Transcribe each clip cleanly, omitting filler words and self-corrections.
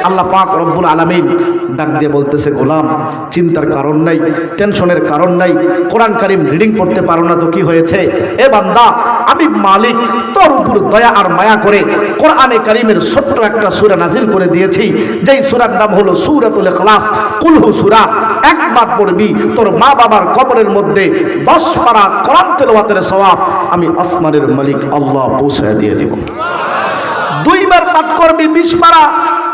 আল্লাহ পাক রব্বুল আলামিন ডাক দিয়ে বলতেছে, গোলাম চিন্তার কারণ নাই, টেনশনের কারণ নাই, কোরআন কারীম রিডিং পড়তে পারো না তো কি হয়েছে? এ বান্দা, আমি মালিক তোর উপর দয়া আর মায়া করে কোরআনে কারীমের ছোট্ট একটা সূরা নাজিল করে দিয়েছি, যেই সূরার নাম হলো সূরাতুল ইখলাস। কুল হু সূরা একবার পড়বি, তোর মা বাবার কবরের মধ্যে 10 পারা কোরআন তেলাওয়াতের সওয়াব আমি আসমানের মালিক আল্লাহ পৌঁছায় দিয়ে দেব। 2 বার পাঠ করবি 20 পারা,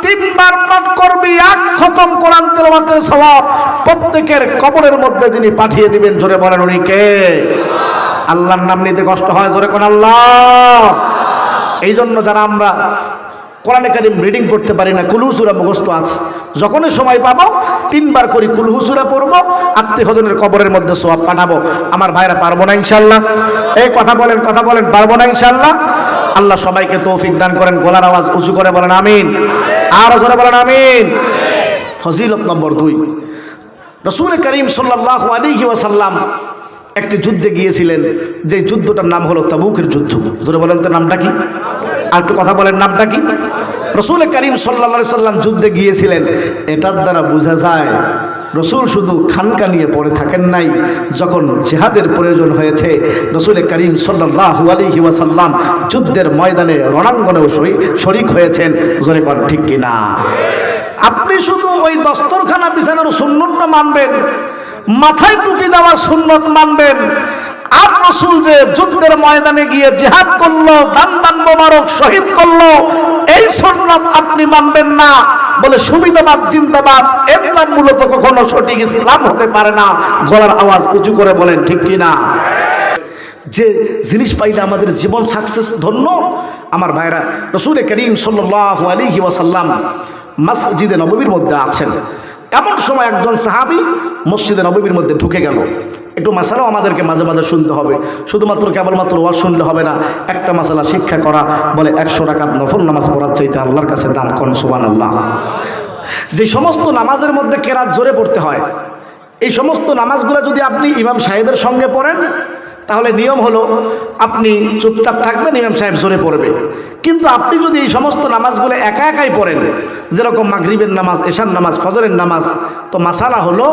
3 বার পাঠ করবি 1 খতম কোরআন তেলাওয়াতের সওয়াব প্রত্যেকের কবরের মধ্যে যিনি পাঠিয়ে দিবেন, জোরে বলেন উনি কে? আল্লাহর নাম নিতে কষ্ট হয়, জোরে কোন আল্লাহ। এই জন্য যারা আমরা কোরআনে কারীম রিডিং পড়তে পারি না, কুল হু সূরা মুখস্থ আছে, যখনই সময় পাবো 3 বার করে কুল হু সূরা পড়বো, আত্মীয় স্বজনের কবরের মধ্যে সওয়াব পাঠাবো। আমার ভাইরা পারবো না ইনশাআল্লাহ? এই কথা বলেন পারবো না ইনশাআল্লাহ? আল্লাহ সবাইকে তৌফিক দান করেন। গলার আওয়াজ উঁচু করে বলেন আমিন, আর জোরে বলেন আমিন। ফজিলত নম্বর 2, রাসূল করিম সাল্লাল্লাহু আলাইহি ওয়াসাল্লাম একটি যুদ্ধে গিয়েছিলেন, যে যুদ্ধটার নাম হলো তাবুকের যুদ্ধ। জোরে বলেন তো নামটা কি? আর একটু কথা বলেন, নামটা কি? রাসূল করিম সাল্লাল্লাহু আলাইহি সাল্লাম যুদ্ধে গিয়েছিলেন। এটার দ্বারা বোঝা যায় রসুল শুধু খানকা নিয়ে পড়ে থাকেন নাই, যখন জিহাদের প্রয়োজন হয়েছে রাসূল করিম সাল্লাল্লাহু আলাইহি ওয়াসাল্লাম যুদ্ধের ময়দানে রণাঙ্গনেও শরীক হয়েছেন। জোরে কোন ঠিক কিনা? আপনি শুধু ওই দস্তরখানা বিছানার সুন্নতটা মানবেন, মাথায় টুপি দেওয়ার সুন্নত মানবেন, আর রাসূল যে যুদ্ধের ময়দানে গিয়ে জিহাদ করলো, দান মোবারক শহীদ করলো, এই সুন্নাত আপনি মানবেন না বলে সুবিধাবাদ জিন্দাবাদ, এর নাম মূলত কখনো সঠিক ইসলাম হতে পারে না। গলার আওয়াজ উঁচু করে বলেন ঠিক কিনা? যে জিনিস পাইলে আমাদের জীবন সাকসেস ধন্য। আমার ভাইরা, রাসূল করিম সাল্লাল্লাহু আলাইহি ওয়াসাল্লাম মসজিদে নববীর মধ্যে আছেন। এমন সময় একজন সাহাবী মসজিদে নববীর মধ্যে ঢুকে গেল। একটু মাসালাও আমাদেরকে মাঝে মাঝে শুনতে হবে, শুধুমাত্র কেবলমাত্র ওয়াজ শুনলে হবে না। একটা মাসালা শিক্ষা করা, বলে 100 রাকাত নফল নামাজ পড়ার চাইতে আল্লাহর কাছে দাম কোন? সুবহানাল্লাহ। যে সমস্ত নামাজের মধ্যে কেরাত জোরে পড়তে হয়, এই সমস্ত নামাজগুলো যদি আপনি ইমাম সাহেবের সঙ্গে পড়েন, তাহলে নিয়ম হলো আপনি চুপচাপ থাকবেন, ইমাম সাহেব জোরে পড়বে। কিন্তু আপনি যদি এই সমস্ত নামাজগুলো একা একাই পড়েন, যেরকম মাগরিবের নামাজ, এশার নামাজ, ফজরের নামাজ, তো মাসালা হলো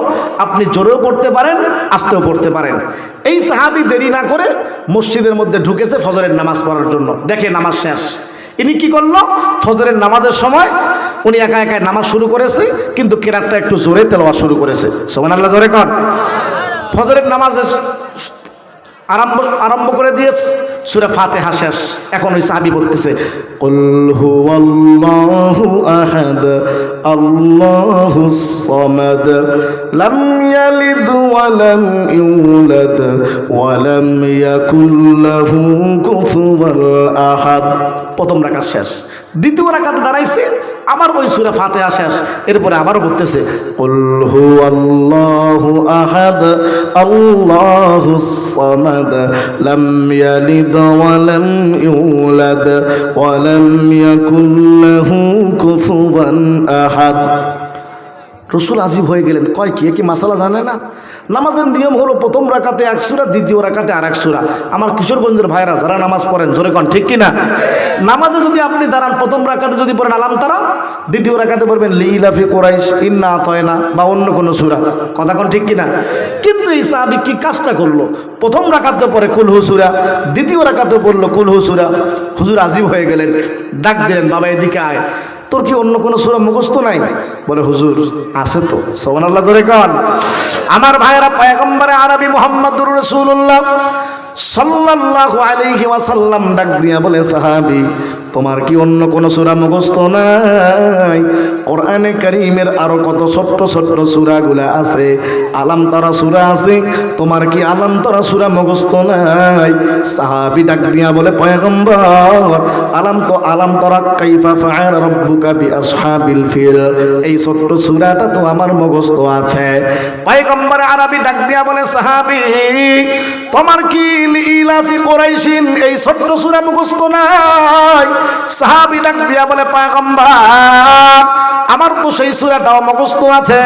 আপনি জোরেও পড়তে পারেন, আস্তেও পড়তে পারেন। এই সাহাবী দেরি না করে মসজিদের মধ্যে ঢুকেছে ফজরের নামাজ পড়ার জন্য। দেখে নামাজ শেষ, ইনি কি করলো? ফজরের নামাজের সময় উনি একা একাই নামাজ শুরু করেছে, কিন্তু কেরাতটা একটু জোরে তেলাওয়াত শুরু করেছে। সুবহানাল্লাহ, জোরে কর। ফজরের নামাজের আরম্ভ করে দিয়েছে, সূরা ফাতিহা শেষ। এখন ওই সাহাবী বলতেছে, কুল হুয়াল্লাহু আহাদ আল্লাহুস সামাদ লাম ইয়ালিদ ওয়া লাম ইউলাদ ওয়া লাম ইয়াকুল লাহু কুফুয়ান আহাদ। প্রথম রাকাত শেষ। দ্বিতীয় রাকাতে দাঁড়াইছে, আবার ওই সূরা ফাতিহা শেষ। এরপরে আবারও বলতেছে, কুল হুয়াল্লাহু আহাদ আল্লাহুস সামাদ লাম ইয়ালিদ ওয়া লাম ইউলাদ ওয়া লাম ইয়াকুল লাহু কুফুয়ান আহাদ। রসুল আজিব হয়ে গেলেন, কয় কি মাসালা জানে না? নামাজের নিয়ম হলো প্রথম রাকাতে 1 সূরা, দ্বিতীয় রাকাতে আর 1 সূরা। আমার কিশোরগঞ্জের ভাইরা যারা নামাজ পড়েন, জোরে কন ঠিক কিনা? নামাজে যদি আপনি দাঁড়ান, প্রথম রাকাতে যদি পড়েন আলাম তারা, দ্বিতীয় রাকাতে পড়বেন লিইলাফি কুরাইশ, ইন্না আতায়না বা অন্য কোনো সূরা। কথা কন ঠিক কিনা? কিন্তু এই সাহাবী কি কাজটা করলো? প্রথম রাকাতে পড়ে কুল হু সূরা, দ্বিতীয় রাকাতে পড়লো কুল হু সূরা। হুজুর আজিব হয়ে গেলেন, ডাক দিলেন, বাবা এদিকে আয়, তোর কি অন্য কোনো সূরা মুখস্থ নাই? বলে হুজুর আছে তো। সুবহানাল্লাহ, জোরে কন। আমার ভাইয়েরা, পয়গম্বরে আরবি মুহাম্মদুর রাসূলুল্লাহ সাল্লাল্লাহু আলাইহি ওয়াসাল্লাম ডাক দিয়া বলে, সাহাবী তোমার কি অন্য কোনো সূরা মুখস্থ নাই? কোরআনে কারীমের আরো কত ছোট্ট ছোট্ট সূরাগুলা আছে, আলাম তারা সূরা আছে, তোমার কি আলাম তারা সূরা মুখস্থ নাই? সাহাবী ডাক দিয়া বলে, পয়গম্বর আলাম তারা কাইফা ফাআলা রাব্বুকা বিআসহাবিল ফিল, এই ছোট্ট সূরাটা তো আমার মুখস্থ আছে। পয়গম্বর আরবি ডাক দিয়া বলে, সাহাবী তোমার কি লিইলাফি কুরাইশিন এই ছোট্ট সূরা মুখস্থ নাই? সাহাবী ডাক দিয়া বলে, পয়গম্বর আমার তো তো সেই সূরাটাও মুখস্থ আছে।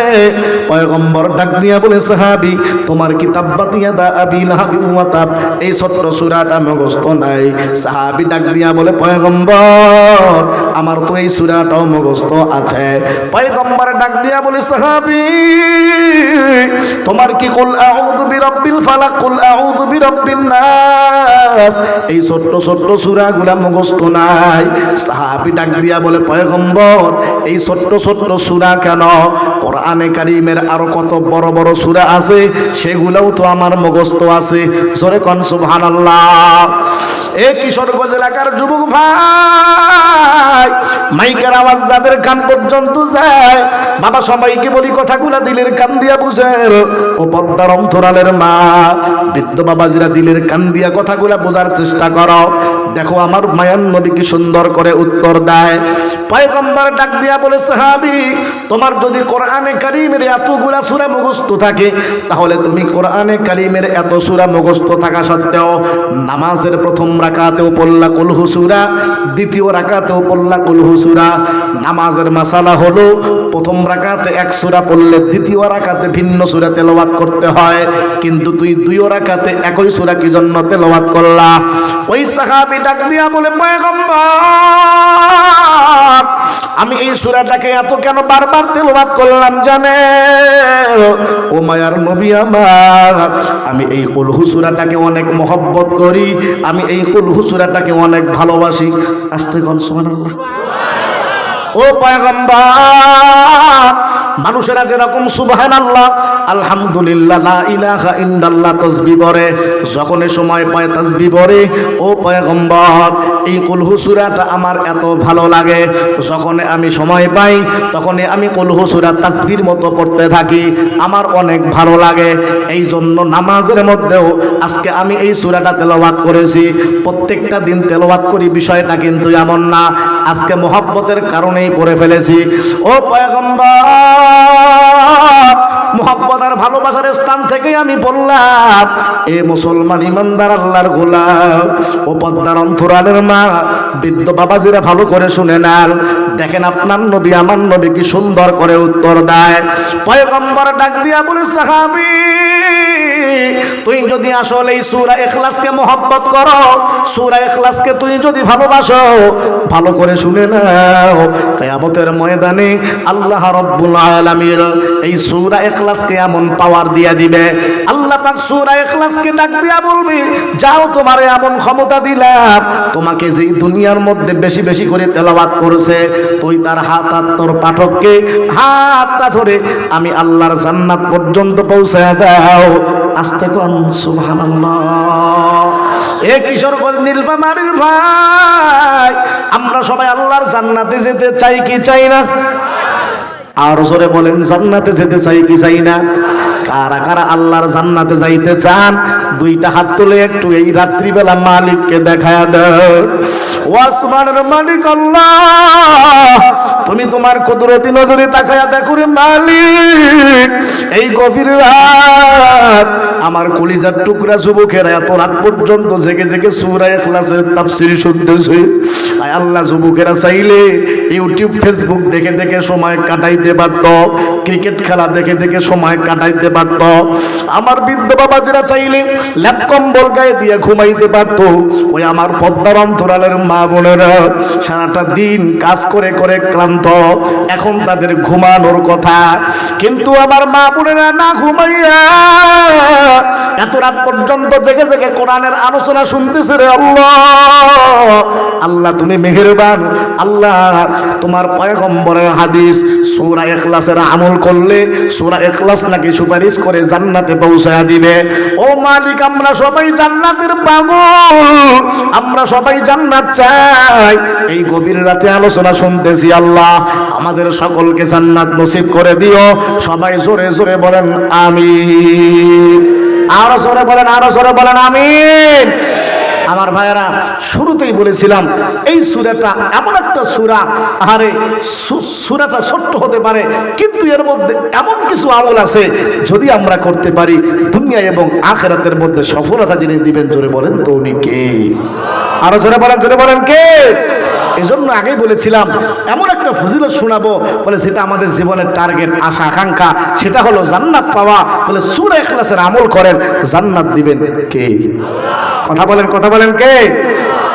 পয়গম্বর ডাক দিয়া বলে, সাহাবী তোমার কি তাব্বাত ইয়াদা আবি লাহাবি ওয়া তাব এই ছোট্ট সূরাটা মুখস্থ নাই? সাহাবী ডাক দিয়া বলে, পয়গম্বর আমার তো এই সূরাটাও মুখস্থ আছে। পয়গম্বর ডাক দিয়া বলে, সাহাবী তোমার কি কুল আউযু বিরাব্বিল ফালাক কুল আউযু বিরাব্বিন নাস এই ছোট্ট ছোট্ট সূরাগুলা মুখস্থ নাই? সাহাবী ডাক দিয়া বলে, পয়গম্বর এই ছোট্ট ছোট্ট সূরা কেন, কোরআনে কারীমের আরো কত বড় বড় সূরা আছে, সেগুলোও তো আমার মুখস্থ আছে। জোরে কোন সুবহানাল্লাহ। এই কিশোরগঞ্জ এলাকার যুবক ভাই, মাইকের আওয়াজ যাদের কান পর্যন্ত যায়, বাবা সবাইকে বলি কথাগুলা দিলের কান দিয়া বুঝেন। ও পদ্মার অন্তরালের মা, বৃদ্ধ বাবাজিরা দিলের কান দিয়া কথাগুলা বোঝার চেষ্টা করো। দেখো আমার মায়ান নবী কি সুন্দর করে উত্তর দেয়। পয়গম্বর ডাক দিয়া বলে, সাহাবী তোমার যদি কোরআনে কারীমের এতগুলা সূরা মুখস্থ থাকে, তাহলে তুমি কোরআনে কারীমের এত সূরা মুখস্থ থাকা সত্ত্বেও নামাজের প্রথম রাকাতেও পড়লা কুল হু সূরা, দ্বিতীয় রাকাতেও পড়লা কুল হু সূরা। নামাজের মাসালা হলো প্রথম রাকাতে এক সূরা পড়লে দ্বিতীয় রাকাতে ভিন্ন সূরা তেলাওয়াত করতে হয়, কিন্তু তুই দুই রাকাতে একই সূরা কি জন্য তেলাওয়াত করলা? ওই সাহাবী ডাক দিয়া বলে, পয়গম্বর আমি এই সূরাটাকে এত কেন বারবার তেলাওয়াত করলাম জানে? ও মায়ার নবী আমার, আমি এই কুল হু সূরাটাকে অনেক মহব্বত করি, আমি এই কুল হু সূরাটাকে অনেক ভালোবাসি। আস্তে কোন সুবহানাল্লাহ। ও পয়গম্বর মানুষেরা যেরকম সুবহানাল্লাহ আলহামদুলিল্লাহ লা ইলাহা ইল্লাল্লাহ তাসবিহ পড়ে, যখন সময় পায় তাসবিহ পড়ে, ও পয়গম্বর এই কুল হু সূরাটা আমার এত ভালো লাগে, যখন আমি সময় পাই তখন আমি কুল হু সূরা তাসবিহর মতো পড়তে থাকি, আমার অনেক ভালো লাগে। এই জন্য নামাজের মধ্যেও আজকে আমি এই সূরাটা তেলাওয়াত করেছি। প্রত্যেকটা দিন তেলাওয়াত করি বিষয়টা কিন্তু এমন না, আজকে মহব্বতের কারণেই পড়ে ফেলেছি। ও পয়গম্বর মোহাব্বত আর ভালোবাসার স্থান থেকে আমি বললাম, এ মুসলমান ইমানদার আল্লাহর গোলাম, ও পদ্মার অন্তরালের মা, বৃদ্ধ বাবাজিরা ভালো করে শুনে নেন। দেখেন আপনার নবী আমার নবী কি সুন্দর করে উত্তর দেয়। পয়গম্বর ডাক দিয়া বলে, সাহাবী তুই যদি আসলে এই সূরা ইখলাসকে মহব্বত করো, সূরা ইখলাসকে তুই যদি ভালোবাসো, ভালো করে শুনে নাও, কিয়ামতের ময়দানে আল্লাহ রাব্বুল আলামিন এই সূরা ইখলাসকে এমন পাওয়ার দিয়া দিবে। আল্লাহ পাক সূরা ইখলাসকে ডাক দিয়া বলবে, যাও তোমারে এমন ক্ষমতা দিলাম, তোমাকে যেই দুনিয়ার মধ্যে বেশি বেশি করে তেলাওয়াত করেছে, তুই তার হাত আর তোর পাঠককে হাতটা ধরে আমি আল্লাহর জান্নাত পর্যন্ত পৌঁছায় দাও। আস্তে কোন সুবহানাল্লাহ। এ কিশোরগঞ্জ নীলফামারীর ভাই, আমরা সবাই আল্লাহর জান্নাতে যেতে চাই কি চাই না? আর জোরে বলেন, জান্নাতে যেতে চাই কি চাই না? কারা কারা আল্লাহর জান্নাতে যাইতে চান দুইটা হাত তুলে একটু এই রাত্রিবেলা মালিককে দেখায়া দাও। ও আসমানের মালিক আল্লাহ, তুমি তোমার কুদরতি নজরে তাকায়া দেখো রে মালিক, এই গভীর রাত আমার কলিজার টুকরা যুবকেরা এত রাত পর্যন্ত জেগে জেগে সূরা ইখলাসের তাফসীর শুনতেছে। আয় আল্লাহ, যুবকেরা চাইলে ইউটিউব ফেসবুক দেখে দেখে সময় কাটাইতে পারত, ক্রিকেট খেলা দেখে দেখে সময় কাটাইতে পারত, আমার বৃদ্ধ বাবাজিরা চাইলে ল্যাপ কম্বল গায়ে দিয়ে ঘুমাইতে পারত। ওই আমার পদ্মার অন্তরালের মা বোনেরা সারাটা দিন কাজ করে করে ক্লান্ত, এখন তাদের ঘুমানোর কথা, কিন্তু আমার মা বোনেরা না ঘুমাইয়া এত রাত পর্যন্ত জেগে জেগে কোরআনের আলোচনা শুনতেছে রে আল্লাহ। আল্লাহ তুমি মেহেরবান, আল্লাহ তোমার পয়গম্বরের হাদিস সূরা ইখলাসের আমল করলে সূরা ইখলাস নাকি সুপারিশ করে জান্নাতে পৌঁছায়া দিবে। ও মালিক, আমরা সবাই জান্নাতের পাগল, আমরা সবাই জান্নাত চাই। এই গভীর রাতে আলোচনা শুনতেছি, আল্লাহ আমাদের সকলকে জান্নাত নসিব করে দিও। সবাই জোরে জোরে বলেন আমিন। আরো জোরে বলেন, আরো জোরে বলেন আমিন। আমার ভাইয়েরা, শুরুতেই বলেছিলাম এই সূরাটা এমন একটা সূরা, আরে সূরাটা ছোট্ট হতে পারে কিন্তু এর মধ্যে এমন কিছু আমল আছে যদি আমরা করতে পারি দুনিয়া এবং আখিরাতের মধ্যে সফলতা যিনি দিবেন, জোরে বলেন তো উনি কে? আরো জোরে বলেন, জোরে বলেন কে? এজন্য আগেই বলেছিলাম এমন একটা ফজিলত শোনাবো বলে সেটা আমাদের জীবনের টার্গেট, আশা আকাঙ্ক্ষা, সেটা হলো জান্নাত পাওয়া। বলে সূরা ইখলাসের আমল করেন, জান্নাত দিবেন কে? কথা বলেন কে?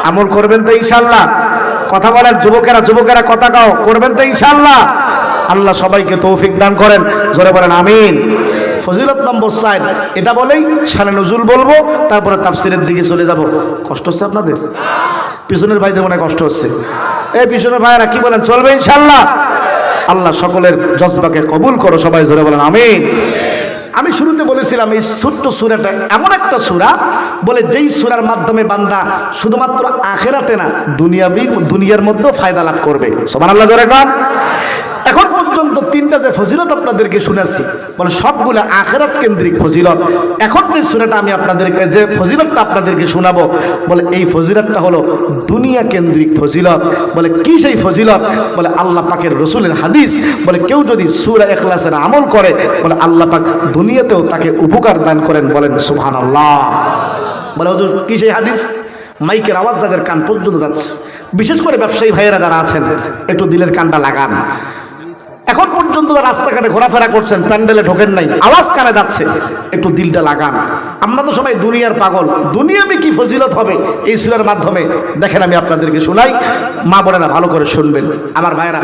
আমল করবেন তো ইনশাআল্লাহ? কথা বলেন যুবকেরা কথা কাও করবেন তো ইনশাআল্লাহ? আল্লাহ সবাইকে তৌফিক দান করেন, জোরে বলেন আমিন। ফজিলত নম্বর 4, এটা বলেই শানে নুজুল বলবো, তারপরে তাফসিরের দিকে চলে যাব। কষ্ট হচ্ছে আপনাদের? পিছনের ভাইদের মনে কষ্ট হচ্ছে? এই পিছনের ভাইরা কি বলেন, চলবে ইনশাআল্লাহ? আল্লাহ সকলের জজবাকে কবুল করো, সবাই জোরে বলেন আমিন। আমি শুরুতে বলেছিলাম এই ছোট্ট সূরাটা এমন একটা সূরা বলে যেই সূরার মাধ্যমে বান্দা শুধুমাত্র আখিরাতে না দুনিয়ার মধ্যেও ফায়দা লাভ করবে। সুবহানাল্লাহ, জোরে কর। এখন পর্যন্ত 3টা যে ফজিলত আপনাদেরকে শুনেছি বলে সবগুলো আখিরাত কেন্দ্রিক ফজিলত। এখন যে সূরাটা আমি আপনাদেরকে, যে ফজিলতটা আপনাদেরকে শোনাবো বলে এই ফজিলতটা হলো দুনিয়া কেন্দ্রিক ফজিলত। বলে কি সেই ফজিলত? বলে আল্লাহ পাকের রসুলের হাদিস, বলে কেউ যদি সূরা ইখলাসের আমল করে বলে আল্লাহ পাক দুনিয়াতেও তাকে উপকার দান করেন। বলেন সুবহানাল্লাহ। বলে হুজুর কি সেই হাদিস? মাইকের আওয়াজ যাদের কান পর্যন্ত যাচ্ছে, বিশেষ করে ব্যবসায়ী ভাইয়েরা যারা আছেন একটু দিলের কানটা লাগান। এখন পর্যন্ত রাস্তাঘাটে ঘোরাফেরা করছেন, প্যান্ডেলে ঢোকেন নাই, আওয়াজ কানে যাচ্ছে, একটু দিলটা লাগান। আমরা তো সবাই দুনিয়ার পাগল, দুনিয়াবি কি ফজিলত হবে এই সূরার মাধ্যমে দেখেন আমি আপনাদেরকে শোনাই। মা বোনেরা ভালো করে শুনবেন আমার ভাইরা।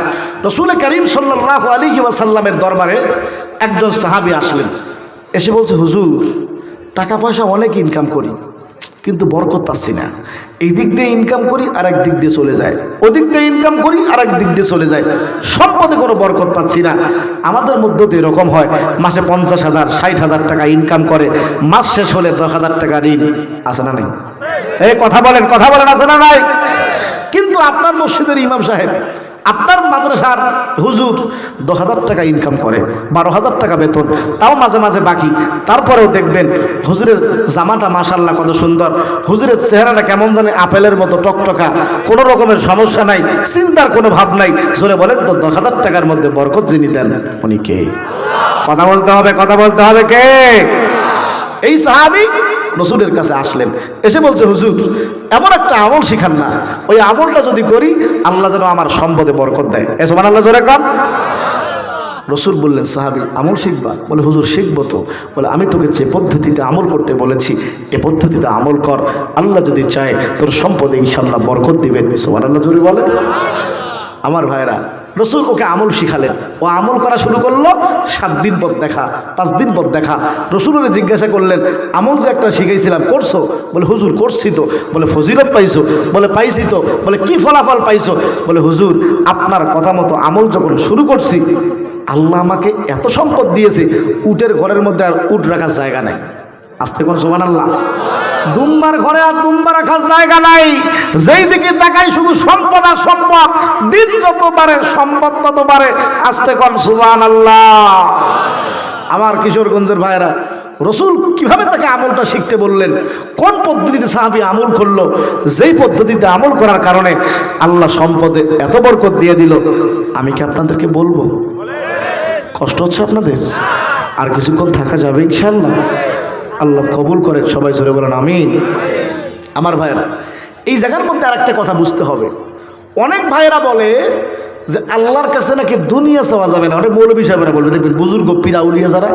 রাসূল করিম সাল্লাল্লাহু আলাইহি ওয়াসাল্লামের দরবারে একজন সাহাবী আসলেন, এসে বলছে হুজুর টাকা পয়সা অনেক ইনকাম করি কিন্তু বরকত পাচ্ছি না। এই দিক দিয়ে ইনকাম করি আর এক দিক দিয়ে চলে যায়, ওদিক দিয়ে ইনকাম করি আর এক দিক দিয়ে চলে যায়, সম্পদে কোনো বরকত পাচ্ছি না। আমাদের মধ্যে তো এরকম হয়, মাসে 50,000 60,000 টাকা ইনকাম করে, মাস শেষ হলে 10,000 টাকা ঋণ আছে না নাই? এই কথা বলেন আছে না নাই? কিন্তু আপনার মসজিদের ইমাম সাহেব, আপনার মাদ্রাসার হুজুর 10,000 টাকা ইনকাম করে, 12,000 টাকা বেতন, তাও মাঝে মাঝে বাকি। তারপরেও দেখবেন হুজুরের জামাটা মাশাআল্লাহ কত সুন্দর, হুজুরের চেহারাটা কেমন জানে আপেলের মতো টকটকা, কোনো রকমের সমস্যা নাই, চিন্তার কোনো ভাব নাই। জোরে বলেন তো 10,000 টাকার মধ্যে বরকত যিনি দেন উনি কে? কথা বলতে হবে কে? এই সাহাবী রসুলের কাছে আসলেন, এসে বলছে হুজুর এমন একটা আমল শিখান না, ওই আমলটা যদি করি আল্লাহ যেন আমার সম্পদে বরকত দেয়। সুবহানাল্লাহ, জোরে কর। রসুল বললেন সাহাবী আমল শিখবা? বলে হুজুর শিখবো তো। বলে আমি তোকে যে পদ্ধতিতে আমল করতে বলেছি এ পদ্ধতিতে আমল কর, আল্লাহ যদি চায় তোর সম্পদে ইনশাআল্লাহ বরকত দিবেন। সুবহানাল্লাহ, জোরে বলে। আমার ভাইরা, রসুল ওকে আমল শিখালেন, ও আমল করা শুরু করলো। 7 দিন পর দেখা, 5 দিন পর দেখা। রসুলের জিজ্ঞাসা করলেন আমল যে একটা শিখাইছিলাম করছো? বলে হুজুর করছি তো। বলে ফজিলত পাইছো? বলে পাইছি তো। বলে কি ফলাফল পাইছো? বলে হুজুর আপনার কথা মতো আমল যখন শুরু করছি আল্লাহ আমাকে এত সম্পদ দিয়েছে, উটের ঘরের মধ্যে আর উট রাখার জায়গা নেই। আস্তে করে সুবহানাল্লাহ। দুম্বার ঘরে আর দুম্বা রাখার জায়গা নাই, যেই দিকে তাকাই শুধু সম্পদ আর সম্পদ, দিন যত বাড়ে সম্পদ তত বাড়ে। আস্তে কর সুবহানাল্লাহ। আমার কিশোরগঞ্জের ভাইরা, রসুল কিভাবে তাকে আমলটা শিখতে বললেন, কোন পদ্ধতিতে সাহাবী আমল করলো, যেই পদ্ধতিতে আমল করার কারণে আল্লাহ সম্পদে এত বরকত দিয়ে দিল, আমি কি আপনাদেরকে বলবো? কষ্ট হচ্ছে আপনাদের? আর কিছুক্ষণ থাকা যাবে ইনশাআল্লাহ। আল্লাহ কবুল করেন, সবাই জোরে বলেন আমিন। আমার ভাইয়েরা, এই জায়গার মধ্যে আরেকটা কথা বুঝতে হবে। অনেক ভাইয়েরা বলে যে আল্লাহর কাছে নাকি দুনিয়া চাওয়া যাবে না। অনেক মৌলবী সাহেবরা বলবে, দেখবেন বুজুর্গ পীর আউলিয়া যারা,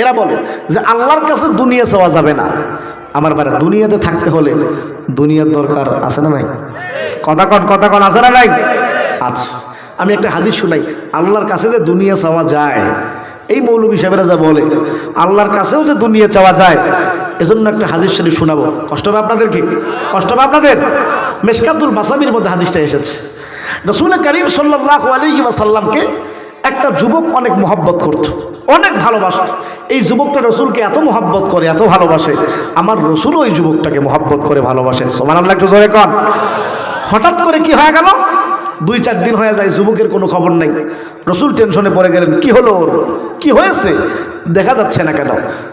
এরা বলে যে আল্লাহর কাছে দুনিয়া চাওয়া যাবে না। আমার ভাইরা, দুনিয়াতে থাকতে হলে দুনিয়ার দরকার আছে না নাই? কথা কন আছে না নাই? আচ্ছা, আমি একটা হাদিস শুনাই, আল্লাহর কাছে যে দুনিয়া চাওয়া যায়, এই মৌলবী সাহেবরা যা বলে আল্লাহর কাছেও যে দুনিয়া চাওয়া যায়, এজন্য একটা হাদিস শরীফ শোনাবো। কষ্ট হবে আপনাদেরকে? কষ্ট হবে আপনাদের? মিশকাতুল মাসাবির মধ্যে হাদিসটা এসেছে। রাসূল করিম সাল্লাল্লাহু আলাইহি ওয়াসাল্লামকে একটা যুবক অনেক মহব্বত করত, অনেক ভালোবাসত। এই যুবকটা রসুলকে এত মহব্বত করে, এত ভালোবাসে, আমার রসুল ওই যুবকটাকে মহব্বত করে ভালোবাসেন। সুবহানাল্লাহ, একটু জোরে কন। হঠাৎ করে কি হয়ে গেল? 2-4 দিন হয়ে যায়, যুবকের কোনো খবর নেই। রসুল টেনশনে পড়ে গেলেন, কি হলো ওর, কি হয়েছে, দেখা যাচ্ছে না কেন?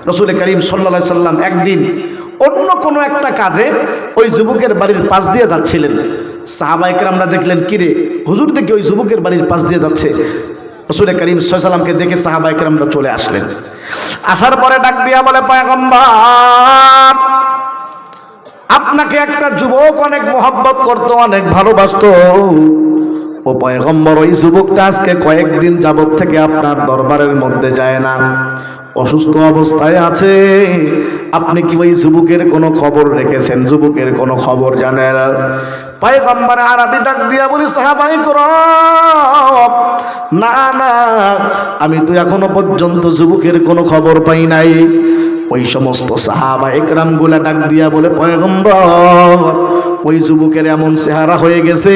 রাসূল করিম সাল্লাল্লাহু আলাইহি সাল্লাম একদিন অন্য কোনো একটা কাজে ওই যুবকের বাড়ির পাশ দিয়ে যাচ্ছিলেন। সাহাবায়ে কেরামরা দেখলেন, কিরে হুজুর দেখে ওই যুবকের বাড়ির পাশ দিয়ে যাচ্ছে। রাসূল করিম সাল্লাল্লাহু আলাইহি সাল্লামকে দেখে সাহাবায়ে কেরামরা চলে আসলেন। আসার পরে ডাক দিয়া বলে, পয়গম্বর আপনাকে একটা যুবক অনেক মহব্বত করতো, অনেক ভালোবাসতো। ও পয়গম্বর, ওই যুবকটা আজকে কয়েকদিন যাবত থেকে আপনার দরবারের মধ্যে যায় না, অসুস্থ অবস্থায় আছে। আপনি কি ওই যুবকের কোনো খবর রেখেছেন? যুবকের কোনো খবর জানেন? পয়গম্বর আরবি ডাক দিয়া বলি, সাহাবাই করম, না না, আমি তো এখনো পর্যন্ত যুবকের কোনো খবর পাই নাই। ওই সমস্ত সাহাবা একরাম গুলা ডাক দিয়া বলে, পয়গম্বর, ওই যুবকের এমন চেহারা হয়ে গেছে,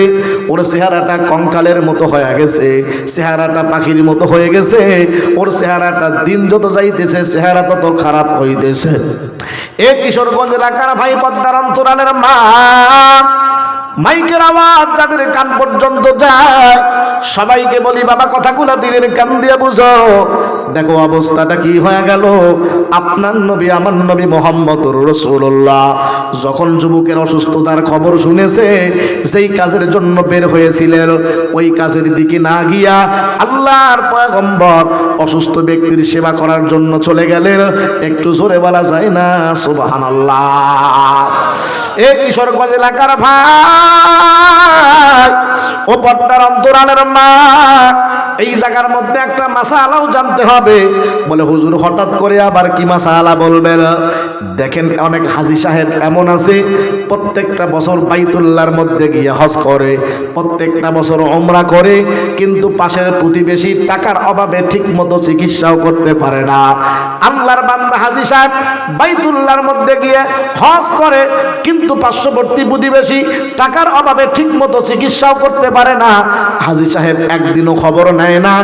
ওর চেহারাটা কঙ্কালের মতো হয়ে গেছে, চেহারাটা পাখির মতো হয়ে গেছে, ওর চেহারাটা দিন যত যাইতেছে চেহারা তত খারাপ হইতেছে। এ কিশোরগঞ্জ এলাকার ভাই, পদ্মার অন্তরালের মা, মাইকের আওয়াজ যাদের কান পর্যন্ত যায়, সবাইকে বলি, বাবা কথাগুলা দিলের কান দিয়ে বুঝো। দেখো অবস্থাটা কি হয়ে গেল। আপনার নবী, আমার নবী মুহাম্মদুর রাসূলুল্লাহ যখন যুবকের অসুস্থতার খবর শুনেছে, যেই কাজের জন্য বের হয়েছিলেন ওই কাজের দিকে না গিয়া আল্লাহর পয়গম্বর অসুস্থ ব্যক্তির সেবা করার জন্য চলে গেলেন। একটু জোরে বলা যায় না সুবহানাল্লাহ? এ কিশোরগঞ্জ এলাকার ভাই, ও পর্দার অন্তরালের মা, এই জায়গার মধ্যে একটা মাসালাও জানতে হবে। বলে, হুজুর হঠাৎ করে আবার কি মাসালা বলবেন? দেখেন, অনেক হাজী সাহেব এমন আছে প্রত্যেকটা বছর বাইতুল্লাহর মধ্যে গিয়ে হজ করে, প্রত্যেকটা বছর উমরা করে, কিন্তু পাশের প্রতিবেশী টাকার অভাবে ঠিক মতো চিকিৎসাও করতে পারে না। আল্লাহর বান্দা হাজী সাহেব বাইতুল্লাহর মধ্যে গিয়ে হজ করে, কিন্তু পার্শ্ববর্তী প্রতিবেশী টাকার অভাবে ঠিক মতো চিকিৎসাও করতে পারে না। হাজী সাহেব একদিনও খবর নেয় না।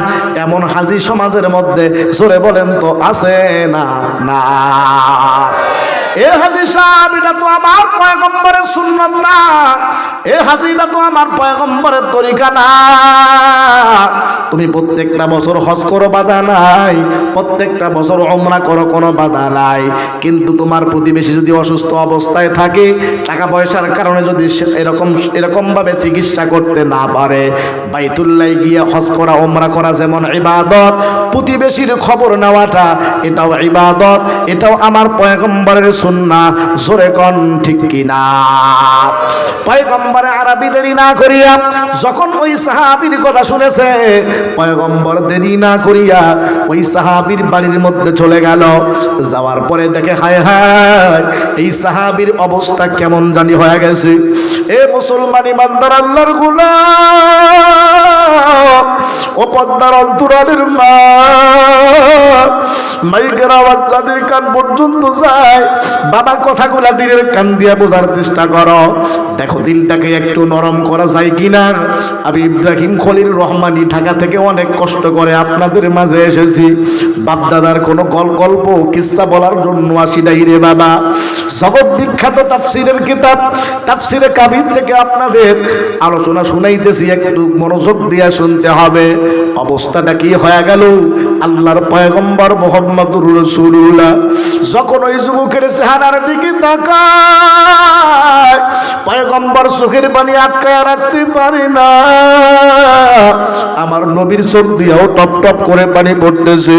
এমন হাজী সমাজের মধ্যে জোরে বলেন তো আছে না? না। এ হাজী সাহেব, এটা তো আমার পয়গম্বরের সুন্নাত না, এ হাজীটা তো আমার পয়গম্বরের তরিকা না। তুমি প্রত্যেকটা বছর হজ করো, বাধা নাই, প্রত্যেকটা বছর উমরা করো, কোনো বাধা নাই, কিন্তু তোমার প্রতিবেশী যদি অসুস্থ অবস্থায় থাকে, টাকা পয়সার কারণে যদি এরকম ভাবে চিকিৎসা করতে না পারে, বাইতুল্লাহ গিয়ে হজ করা উমরা করা যেমন ইবাদত, প্রতিবেশীর খবর নেওয়াটা এটাও ইবাদত, এটাও আমার পয়গম্বরের সুন্নাহ। জোরে কোন ঠিক কিনা? পয়গম্বরে আরবি দেরি না করিয়া যখন ওই সাহাবীর কথা শুনেছে, পয়গম্বর দেরি না করিয়া ওই সাহাবীর বাড়ির মধ্যে চলে গেল। যাওয়ার পরে দেখে, হায় হায়, এই সাহাবীর অবস্থা কেমন জানি হয়ে গেছে। এ মুসলমান ইমানদার আল্লাহর গোলাম, ও পদ্মার অন্তরালের মা, মাইকের আওয়াজ যাদের কান পর্যন্ত যায়, বাবা কথাগুলা দিলের কান দিয়া বোঝার চেষ্টা করো। দেখো দিলটাকে একটু নরম করা যায় কিনা। আমি ইব্রাহিম খলিল রহমানী ঢাকা থেকে অনেক কষ্ট করে আপনাদের মাঝে এসেছি। বাপদাদার কোনো গল্প কিস্সা বলার জন্য আসি নাই রে বাবা। জগৎ বিখ্যাত তাফসিরের কিতাব তাফসিরে কাবির থেকে আপনাদের আলোচনা শুনাইতেছি, একটু মনোযোগ দিয়ে শুনতে হবে। অবস্থাটা কি হয়ে গেল। আল্লাহর পয়গম্বর মুহাম্মদুর রাসূলুল্লাহ যখন ওই যুবকের চেহারার দিকে তাকায়, পয়গম্বর চোখের পানি আটকায় রাখতে পারে না। আমার নবীর চোখ দিয়েও টপ টপ করে পানি পড়তেছে।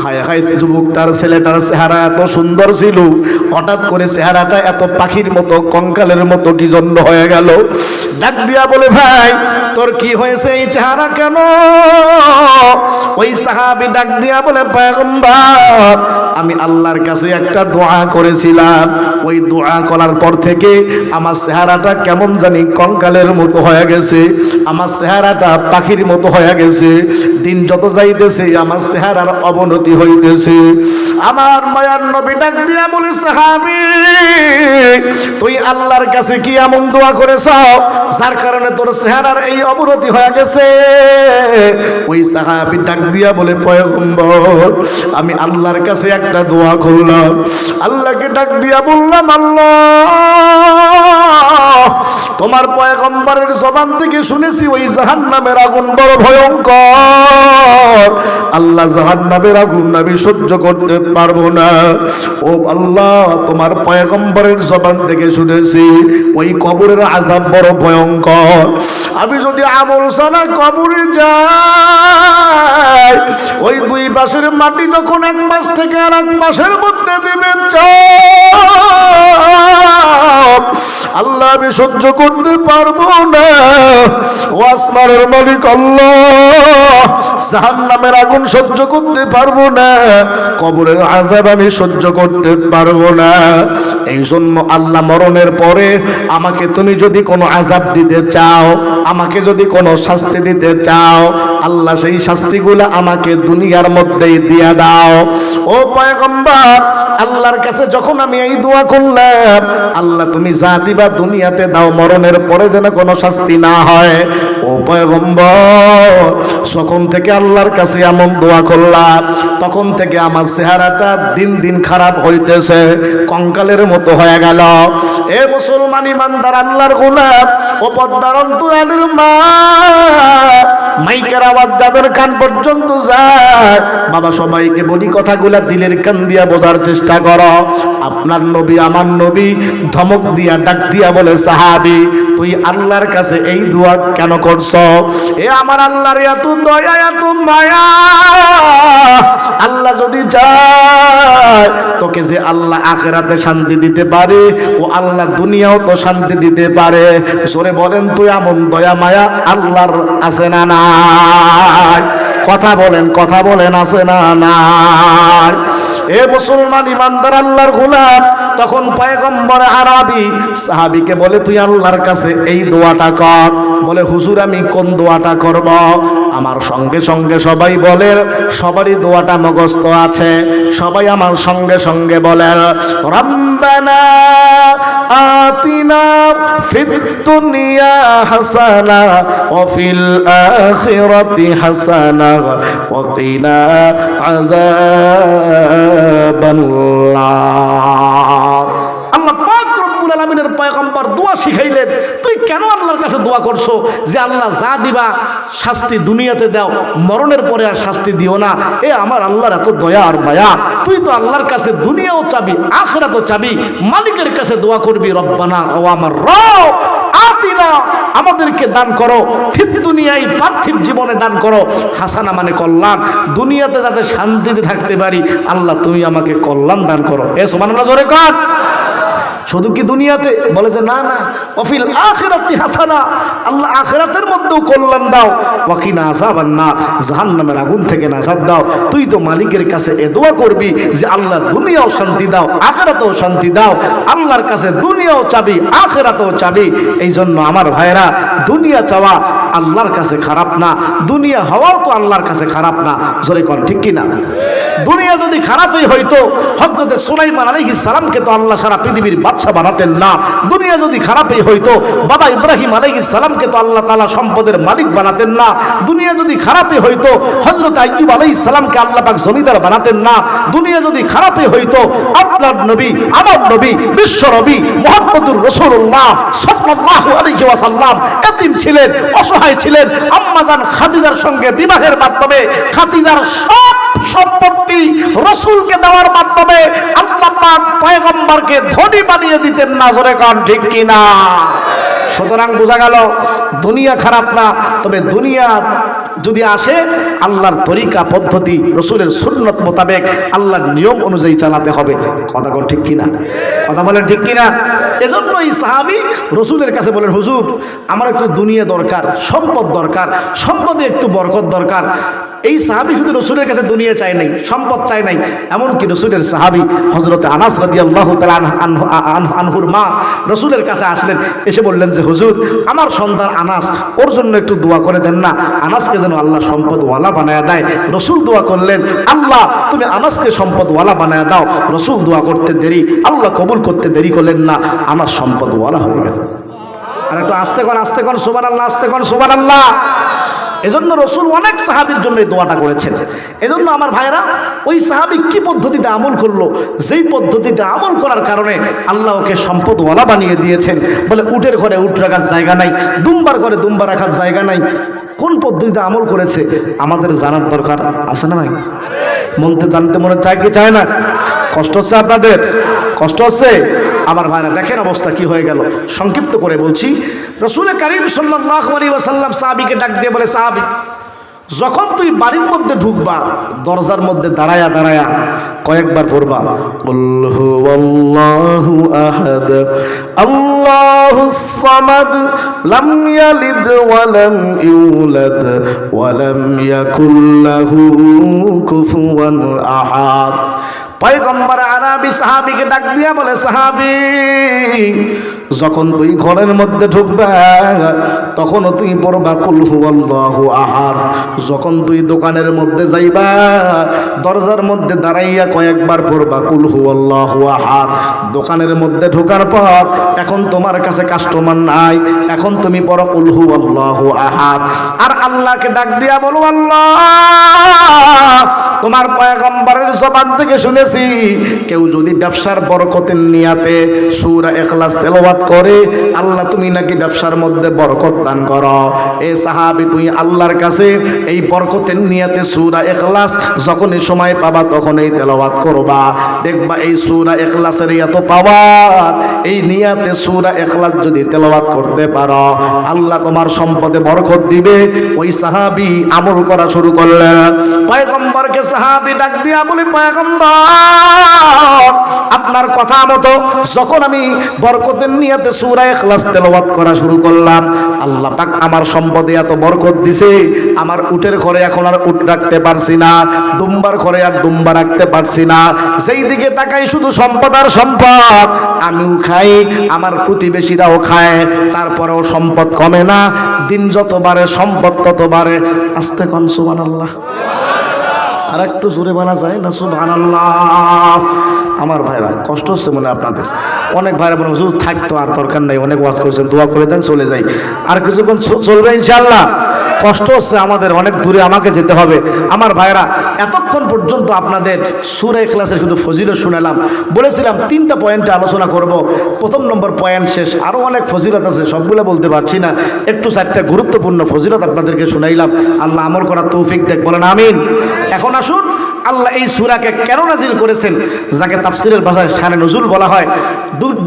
হায় হায়, যুবকটার ছেলেটার চেহারা এত সুন্দর ছিল, হঠাৎ করে চেহারাটা এত পাখির মতো কঙ্কালের মতো কি জন্য হয়ে গেল। ডাক দিয়া বলে, ভাই তোর কি হয়েছে, এই চেহারা কেন? ওই সাহাবী ডাক দিয়া বলে, পয়গম্বর, আমি আল্লাহর কাছে একটা দোয়া করেছিলাম, ওই দোয়া করার পর থেকে আমার চেহারাটা কেমন জানি কঙ্কালের মতো হয়ে গেছে, আমার চেহারাটা পাখির মতো হয়ে গেছে। দিন যত যাইতেছে আমার চেহারার অবনতি হইতেছে। আমার মায়ার নবী ডাক দিয়া বলে, সাহাবী, তুই আল্লাহর কাছে কি এমন দোয়া করেছ যার কারণে তোর চেহারার এই অবনতি হয়ে গেছে? ওই সাহাবী ডাক দিয়া বলে, পয়গম্বর, আমি আল্লাহর কাছে একটা দোয়া করলাম, আল্লাহকে ডাক দিয়া বললাম, আল্লাহ, তোমার পয়গম্বরের জবান থেকে শুনেছি ওই জাহান্নামের আগুন বড় ভয়ঙ্কর, আল্লাহ জাহান্নামের আগুন আমি সহ্য করতে পারবো না। ও আল্লাহ, তোমার পয়গম্বরের জবান থেকে শুনেছি ওই কবরের আযাব বড় ভয়ঙ্কর, আমি যদি আমল ছাড়া কবরে যাই, ওই দুই পাশের মাটি যখন এক পাশ থেকে আর এক পাশের মধ্যে দিবে চাপ, আল্লাহ আমি সহ্য করতে পারবো না। ও আসমানের মালিক আল্লাহ, জাহান্নামের আগুন সহ্য করতে পারবো না, কবরের আযাব আমি সহ্য করতে পারবো না। এই জন্য আল্লাহ মরণের পরে আমাকে তুমি যদি কোনো আযাব দিতে চাও, আমাকে যদি কোনো শাস্তি দিতে চাও, আল্লাহ সেই শাস্তিগুলো আমাকে দুনিয়ার মধ্যেই দিয়ে দাও। ও পয়গম্বর, আল্লাহর কাছে যখন আমি এই দোয়া করলাম, আল্লাহ তুমি যা দিবা দুনিয়াতে দাও, মরণের পরে যেন কোনো শাস্তি না হয়। ও পয়গম্বর, যখন থেকে আল্লাহর কাছে এমন দোয়া করলাম, তখন থেকে আমার চেহারাটা দিন দিন খারাপ হইতেছে, কঙ্কালের মতো হয়ে গেল। এ মুসলমান ইমানদার আল্লাহর গোলাম, ও পদ্মার অন্তরালের মা, মাইকের আওয়াজ যাদের কান পর্যন্ত যায়, বাবা সবাইকে বলি কথাগুলা দিলের কান দিয়া বোঝার চেষ্টা করো। আপনার নবী আমার নবী ধমক দিয়া ডাক দিয়া বলে, সাহাবী তুই আল্লাহর কাছে এই দোয়া কেন করছো? এ আমার আল্লাহর এত দয়া এত মায়া, আল্লাহ যদি চায় তোকে যে আল্লাহ আখিরাতে শান্তি দিতে পারে, ও আল্লাহ দুনিয়াও তো শান্তি দিতে পারে। জোরে বলেন তুই এমন দয়া মায়া আল্লাহর আছে না নাই? কথা বলেন আছে না নাই? এ মুসলমান ইমানদার আল্লাহর গোলাম, তখন পয়গম্বর আরবি সাহাবীকে বলে, তুই আল্লাহর কাছে এই দোয়াটা কর। বলে, হুজুর আমি কোন দোয়াটা করব? আমার সঙ্গে সঙ্গে সবাই বলে, সবারই দোয়াটা মুখস্থ আছে, সবাই আমার সঙ্গে সঙ্গে বলেন, রব্বানা আতিনা ফিদ দুনিয়া হাসানা ওয়া ফিল আখিরাতি হাসানা ওয়া কিনা আযাবান্নার। আল্লাহ পাক রব্বুল আলামিনের পয়গম্বর দোয়া শিখাইলেন, তুই কেন আল্লাহর কাছে দোয়া করছো যে আল্লাহ যা দিবা শাস্তি দুনিয়াতে দাও, মরণের পরে আর শাস্তি দিও না? এ আমার আল্লাহর এত দয়া আর মায়া, তুই তো আল্লাহর কাছে দুনিয়াও চাবি আখিরাতও চাবি, মালিকের কাছে দোয়া করবি, রব্বানা ও আমার রব আতিনা আমাদেরকে দান করো, ফিদ দুনিয়ায় পার্থিব জীবনে দান করো, হাসানা মানে কল্যাণ, দুনিয়াতে যাতে শান্তিতে থাকতে পারি, আল্লাহ তুমি আমাকে কল্যাণ দান করো। এ সুবহানাল্লাহ জোরে কর। শুধু কি দুনিয়াতে? বলে যে না না, ওয়াফিল আখিরাতি হাসানা, আল্লাহ আখিরাতের মধ্যেও কল্যাণ দাও, ওয়াকিনা আযাবান্নার, জাহান্নামের আগুন থেকে নাজাত দাও। তুই তো মালিকের কাছে এ দোয়া করবি যে আল্লাহ দুনিয়াও শান্তি দাও, আখিরাতেও শান্তি দাও। আল্লাহর কাছে দুনিয়াও চাবি আখিরাতেও চাবি। এই জন্য আমার ভাইরা, দুনিয়া চাওয়া আল্লাহর কাছে খারাপ না, দুনিয়া হওয়াও তো আল্লাহর কাছে খারাপ না। জোরে কোন ঠিক কিনা? দুনিয়া যদি খারাপই হইতো, হযরত সুলাইমান আলাইহিস সালামকে তো আল্লাহ সারা পৃথিবীর বাদশা বানাতেন না। দুনিয়া যদি খারাপই হইতো, বাবা ইব্রাহিম আলাইহিস সালামকে তো আল্লাহ তাআলা সম্পদের মালিক বানাতেন না। দুনিয়া যদি খারাপই হইতো, হযরত আইয়ুব আলাইহিস সালামকে আল্লাহ পাক জমিদার বানাতেন না। দুনিয়া যদি খারাপই হইতো, আপনার নবী আমার নবী বিশ্ব নবী মুহাম্মদুর রাসূলুল্লাহ সাল্লাল্লাহু আলাইহি ওয়াসাল্লাম এতিম ছিলেন, অসহায় ছিলেন। আম্মাজান খাদিজার সঙ্গে বিবাহের মাধ্যমে খাদিজার সব সম্পত্তি রাসূলকে দেওয়ার মাধ্যমে আল্লাহ পাক পয়গম্বরকে ধনী বানিয়ে দিতেন না। জোরে কান ঠিক কিনা? সুতরাং বোঝা গেল দুনিয়া খারাপ না, তবে দুনিয়া যদি আসে আল্লাহর তরিকা পদ্ধতি রাসূলের সুন্নত মোতাবেক আল্লাহর নিয়ম অনুযায়ী চালাতে হবে। কথা কোন ঠিক কিনা? কথা বলেন ঠিক কিনা? এজন্য এই সাহাবী রাসূলের কাছে বলেন, হুজুর আমার একটু দুনিয়া দরকার, সম্পদ দরকার, সম্পদে একটু বরকত দরকার। এই সাহাবী শুধু রাসূলের কাছে দুনিয়া চায় নাই, সম্পদ চায় নাই, এমনকি রাসূলের সাহাবী হযরত আনাস রাদিয়াল্লাহু তাআলা আনহুর মা রাসূলের কাছে আসলেন, এসে বললেন যে হুজুর আমার সন্তান আনাস, ওর জন্য একটু দোয়া করে দেন না, আনাসকে যেন আল্লাহ সম্পদওয়ালা বানায় দেয়। রাসূল দোয়া করলেন, আল্লাহ তুমি আনাসকে সম্পদওয়ালা বানায় দাও। রাসূল দোয়া করতে দেরি, আল্লাহ কবুল করতে দেরি করলেন না, আনাস সম্পদওয়ালা হয়ে গেল। আর একটু আস্তে কর সুবহানাল্লাহ, আস্তে কর সুবহানাল্লাহ। এজন্য রাসূল অনেক সাহাবীর জন্য এই দোয়াটা করেছেন। এজন্য আমার ভাইরা, ওই সাহাবী কি পদ্ধতিতে আমল করলো, যেই পদ্ধতিতে আমল করার কারণে আল্লাহ ওকে সম্পদওয়ালা বানিয়ে দিয়েছেন। বলে উটের ঘরে উট রাখার জায়গা নাই, দুম্বার ঘরে দুম্বা রাখার জায়গা নাই। কোন পদ্ধতিতে আমল করেছে আমাদের জানার দরকার আছে না নাই? মনতে জানতে মনে চায় কি চায় না? কষ্ট হচ্ছে আপনাদের? কষ্ট হচ্ছে? আমার ভাইরা দেখেন অবস্থা কি হয়ে গেল। সংক্ষিপ্ত করে বলছি, রাসূল কারীম সাল্লাল্লাহু আলাইহি ওয়াসাল্লাম সাহাবীকে ডাক দিয়ে বলে, সাহাবী যখন তুই বাড়ির মধ্যে ঢুকবা, দরজার মধ্যে দাঁড়ায়া দাঁড়ায়া কয়েকবার পড়বা, কুল হুয়াল্লাহু আহাদ আল্লাহুস সামাদ লাম ইয়ালিদ ওয়া লাম ইউলাদ ওয়া লাম ইয়াকুল লাহু কুফুয়ান আহাদ। পয়গম্বর আরবি সাহাবীকে ডাক দিয়া বলে, সাহাবী, যখন তুই ঘরের মধ্যে ঢুকবা তখনও তুই পড়বা কুল হুয়াল্লাহু আহাদ। যখন তুই দোকানের মধ্যে যাইবা দরজার মধ্যে দাঁড়াইয়া কয়েকবার পড়বা কুল হুয়াল্লাহু আহাদ। দোকানের মধ্যে ঢোকার পর এখন তোমার কাছে কাস্টমার নাই, এখন তুমি পড়ো কুল হুয়াল্লাহু আহাদ। আর আল্লাহকে ডাক দিয়া বলো, আল্লাহ, তোমার পয়গম্বরের জবান থেকে শুনেছি কেউ যদি ব্যবসার বরকতের নিয়াতে সূরা ইখলাস তেলাওয়াত করে আল্লাহ তুমি নাকি ব্যবসার মধ্যে বরকত দান করো। এ সাহাবী, তুই আল্লাহর কাছে এই বরকতের নিয়াতে সূরা ইখলাস যখনই সময় পাবা তখনই তেলাওয়াত করবা, দেখবা এই সূরা ইখলাসের এত পাওয়ার। এই নিয়াতে সূরা ইখলাস যদি তেলাওয়াত করতে পারো আল্লাহ তোমার সম্পদে বরকত দিবে। ওই সাহাবী আমল করা শুরু করলেন। পয়গম্বরকে সাহাবী ডাক দিয়া বলে, পয়গম্বর, আপনার কথা মতো যখন আমি বরকতের নিয়াতে সূরা ইখলাস তেলাওয়াত করা শুরু করলাম আল্লাহ পাক আমার সম্পদে এত বরকত দিছে, আমার উটের ঘরে এখন আর উট রাখতে পারছি না, দুম্বার ঘরে আর দুম্বা রাখতে পারছি না, সেই দিকে তাকাই শুধু সম্পদ আর সম্পদ। আমিও খাই, আমার প্রতিবেশীরাও খায়, তারপরেও সম্পদ কমে না। দিন যত বাড়ে সম্পদ তত বাড়ে। আস্তে কোন সুবহানাল্লাহ। আর একটু জোরে বলা যায় না সুবহানাল্লাহ? আমার ভাইরা কষ্ট হচ্ছে মনে আপনাদের, অনেক ভাইরা বলে হুজুর থাকতো আর দরকার নেই, অনেক ওয়াজ করেছেন, দোয়া করে দেন চলে যাই। আর কিছুক্ষণ চলবে ইনশাআল্লাহ। কষ্ট হচ্ছে আমাদের, অনেক দূরে আমাকে যেতে হবে। আমার ভাইরা, এতক্ষণ পর্যন্ত আপনাদের সূরা ইখলাসের শুধু ফজিলত শুনালাম। বলেছিলাম 3টা পয়েন্টে আলোচনা করব। প্রথম নম্বর পয়েন্ট শেষ, আরও অনেক ফজিলত আছে, সবগুলো বলতে পারছি না, একটু 4টা গুরুত্বপূর্ণ ফজিলত আপনাদেরকে শুনাইলাম। আল্লাহ আমল করার তৌফিক দেখ, বলেন আমিন। এখন আসুন, আল্লাহ এই সূরাকে কেন নাজিল করেছেন, যাকে তাফসীরের ভাষায় শানে নুজুল বলা হয়।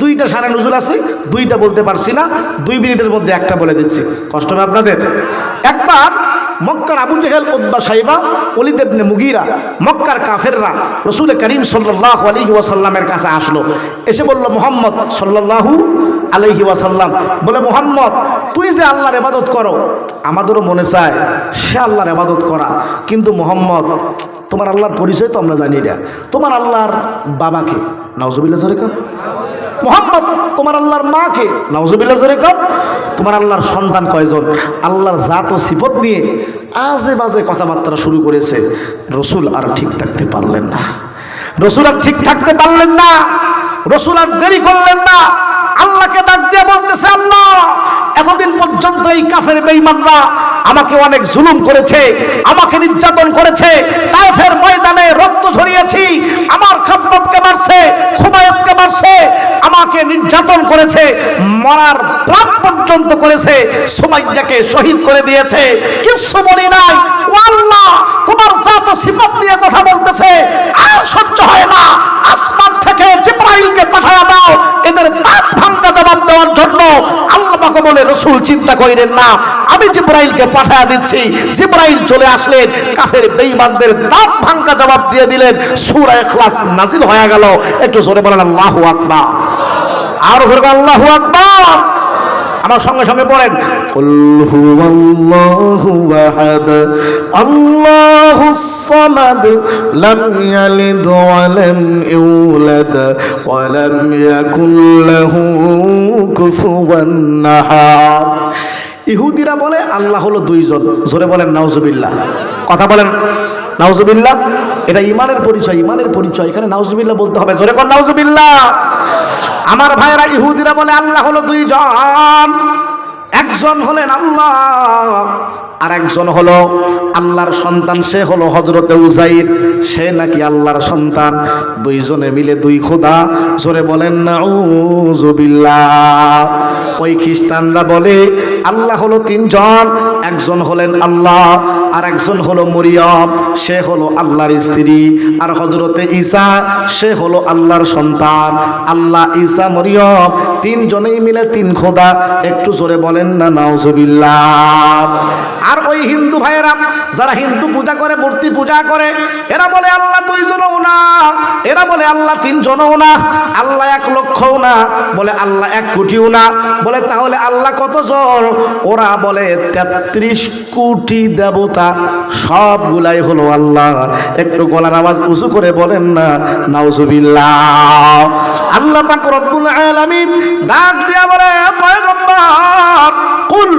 দুইটা শানে নুজুল আছে, 2টা বলতে পারছি না, 2 মিনিটের মধ্যে একটা বলে দিচ্ছি, কষ্ট হবে আপনাদের। একবার মক্কার আবু জেহেল, উতবা, শাইবা, ওলীদ ইবনে মুগীরা, মক্কার কাফেররা রাসূল করিম সাল্লাল্লাহু আলাইহি ওয়াসাল্লামের কাছে আসলো। এসে বলল, মুহাম্মদ সাল্লাল্লাহু আলাইহি ওয়াসাল্লাম, বলে মুহাম্মদ, তুই যে আল্লাহর ইবাদত করো আমাদেরও মনে চায় সে আল্লাহর ইবাদত করা, কিন্তু মুহাম্মদ তোমার আল্লাহর পরিচয় তো আমরা জানি না। তোমার আল্লাহর বাবাকে, নাউজুবিল্লাহ জোরে কর। মুহাম্মদ, তোমার আল্লাহর মাকে, নাউজুবিল্লাহ জোরে কর। তোমার আল্লাহর সন্তান কয়জন? আল্লাহর জাত ও সিফত নিয়ে আজে বাজে কথাবার্তা শুরু করেছে। রসুল আর ঠিক থাকতে পারলেন না, রসুল আর ঠিক থাকতে পারলেন না, রসুল আর দেরি করলেন না। আল্লাহকে ডাক দিয়ে বলতেছে, আল্লাহ, এতদিন পর্যন্ত এই কাফের বেঈমানরা আমাকে অনেক জুলুম করেছে, আমাকে নির্যাতন করেছে, তায়েফের ময়দানে রক্ত ঝরিয়েছি, আমার খাব্বাবকে মারছে, খুবাইবকে মারছে, আমাকে নির্যাতন করেছে, মরার প্রাণ পর্যন্ত করেছে, সুমাইয়াকে শহীদ করে দিয়েছে, কিছু বলি নাই। ও আল্লাহ, তোমার জাত ও সিফাত নিয়ে কথা বলতেছে, আর সহ্য হয় না, আসমান থেকে জিবরাইলকে পাঠায়া দাও এদের দাঁত ভাঙা জবাব দেওয়ার জন্য। আল্লাহ পাক বলে, রসুল চিন্তা করেন না, আমি জিবরাইলকে পাঠায়া দিচ্ছি। জিবরাইল চলে আসলেন, কাফের বেঈমানদের দাঁত ভাঙা জবাব দিয়ে দিলেন, সূরা ইখলাস নাজিল হয়ে গেল। একটু জোরে বলেন আল্লাহু আকবার, আর জোরে আল্লাহু আকবার। আমার সঙ্গে সঙ্গে পড়েন, কুল হুয়াল্লাহু আহাদ আল্লাহুস সামাদ লাম ইয়ালিদ ওয়া লাম ইউলাদ ওয়া লাম ইয়াকুল লাহু কুফুয়ান আহাদ। ইহুদিরা বলে আল্লাহ হলো 2 জন, জোরে বলেন নাউজুবিল্লাহ, কথা বলেন নাউজুবিল্লাহ। এটা ইমানের পরিচয়, ইমানের পরিচয়, এখানে নাউজুবিল্লাহ বলতে হবে, জোরে বলেন নাউজুবিল্লাহ। আমার ভাইরা, ইহুদিরা বলে আল্লাহ হলো 2 জন, একজন হলেন আল্লাহ আর একজন হলো আল্লাহর সন্তান, সে হলো হযরতে উযাইর, সে নাকি আল্লাহর সন্তান। 2 জনে মিলে 2 খোদা, জোরে বলেন নাউজুবিল্লাহ। ওই খ্রিস্টানরা বলে আল্লাহ হলো 3 জন, একজন হলেন আল্লাহ আর একজন হলো মরিয়ম, সে হলো আল্লাহর স্ত্রী, আর হযরতে ঈসা সে হলো আল্লাহর সন্তান। আল্লাহ, ঈসা, মরিয়ম 3 জনেই মিলে 3 খোদা। একটু জোরে বলেন না নাউজুবিল্লাহ। আর ওই হিন্দু ভাইয়েরা যারা হিন্দু পূজা করে, মূর্তি পূজা করে, এরা বলে আল্লাহ 2 জনও না, এরা বলে আল্লাহ 3 জনও না, আল্লাহ 1 লক্ষও না, বলে আল্লাহ 1 কোটিও না। বলে তাহলে আল্লাহ কত জন? ওরা বলে 33 কোটি দেবতা সবগুলাই হলো আল্লাহ। একটু গলার আওয়াজ উঁচু করে বলেন না নাউজুবিল্লাহ। আল্লাহ পাক রব্বুল আলামিন ডাক দিয়া বলে, পয়গম্বর কুল,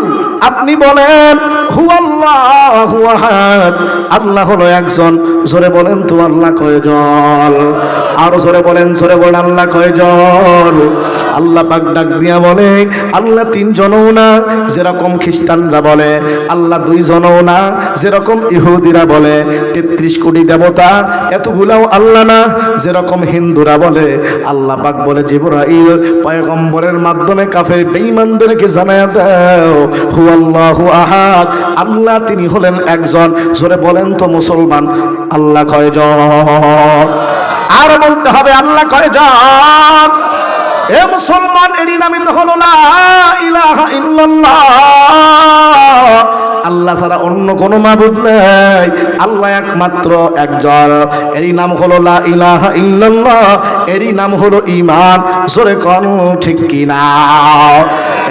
আপনি বলেন হুয়াল্লাহু আহাদ, আল্লাহ হলো একজন। জোরে বলেন তো আল্লাহ কয়জন? আরো জোরে বলেন, জোরে বলেন আল্লাহ কয়জন? আল্লাহ পাক ডাক দিয়া বলে আল্লাহ 3 জনও না, যেরকম খ্রিস্টানরা বলে, আল্লাহ 2 জনও না, যেরকম ইহুদিরা বলে, 33 কোটি দেবতা এতগুলাও আল্লাহ না, যেরকম হিন্দুরা বলে। আল্লাহ পাক বলে জিবরাইল পয়গম্বরের মাধ্যমে কাফের বেঈমানদেরকে জানায়া দাও হুয়াল্লাহু আহাদ, আল্লাহ তিনি হলেন একজন। জোরে বলেন তো মুসলমান আল্লাহ কয়জন? আর বলতে হবে আল্লাহ কয়জন? এ মুসলমান, এরই নামই তো হলো লা ইলাহা ইল্লাল্লাহ। আল্লাহ ছাড়া অন্য কোনো মাবুদ নাই, আল্লাহ একমাত্র একজন। এরই নাম হলো লা ইলাহা ইল্লাল্লাহ, এরই নাম হলো ঈমান। জোরে কোন ঠিক কিনা?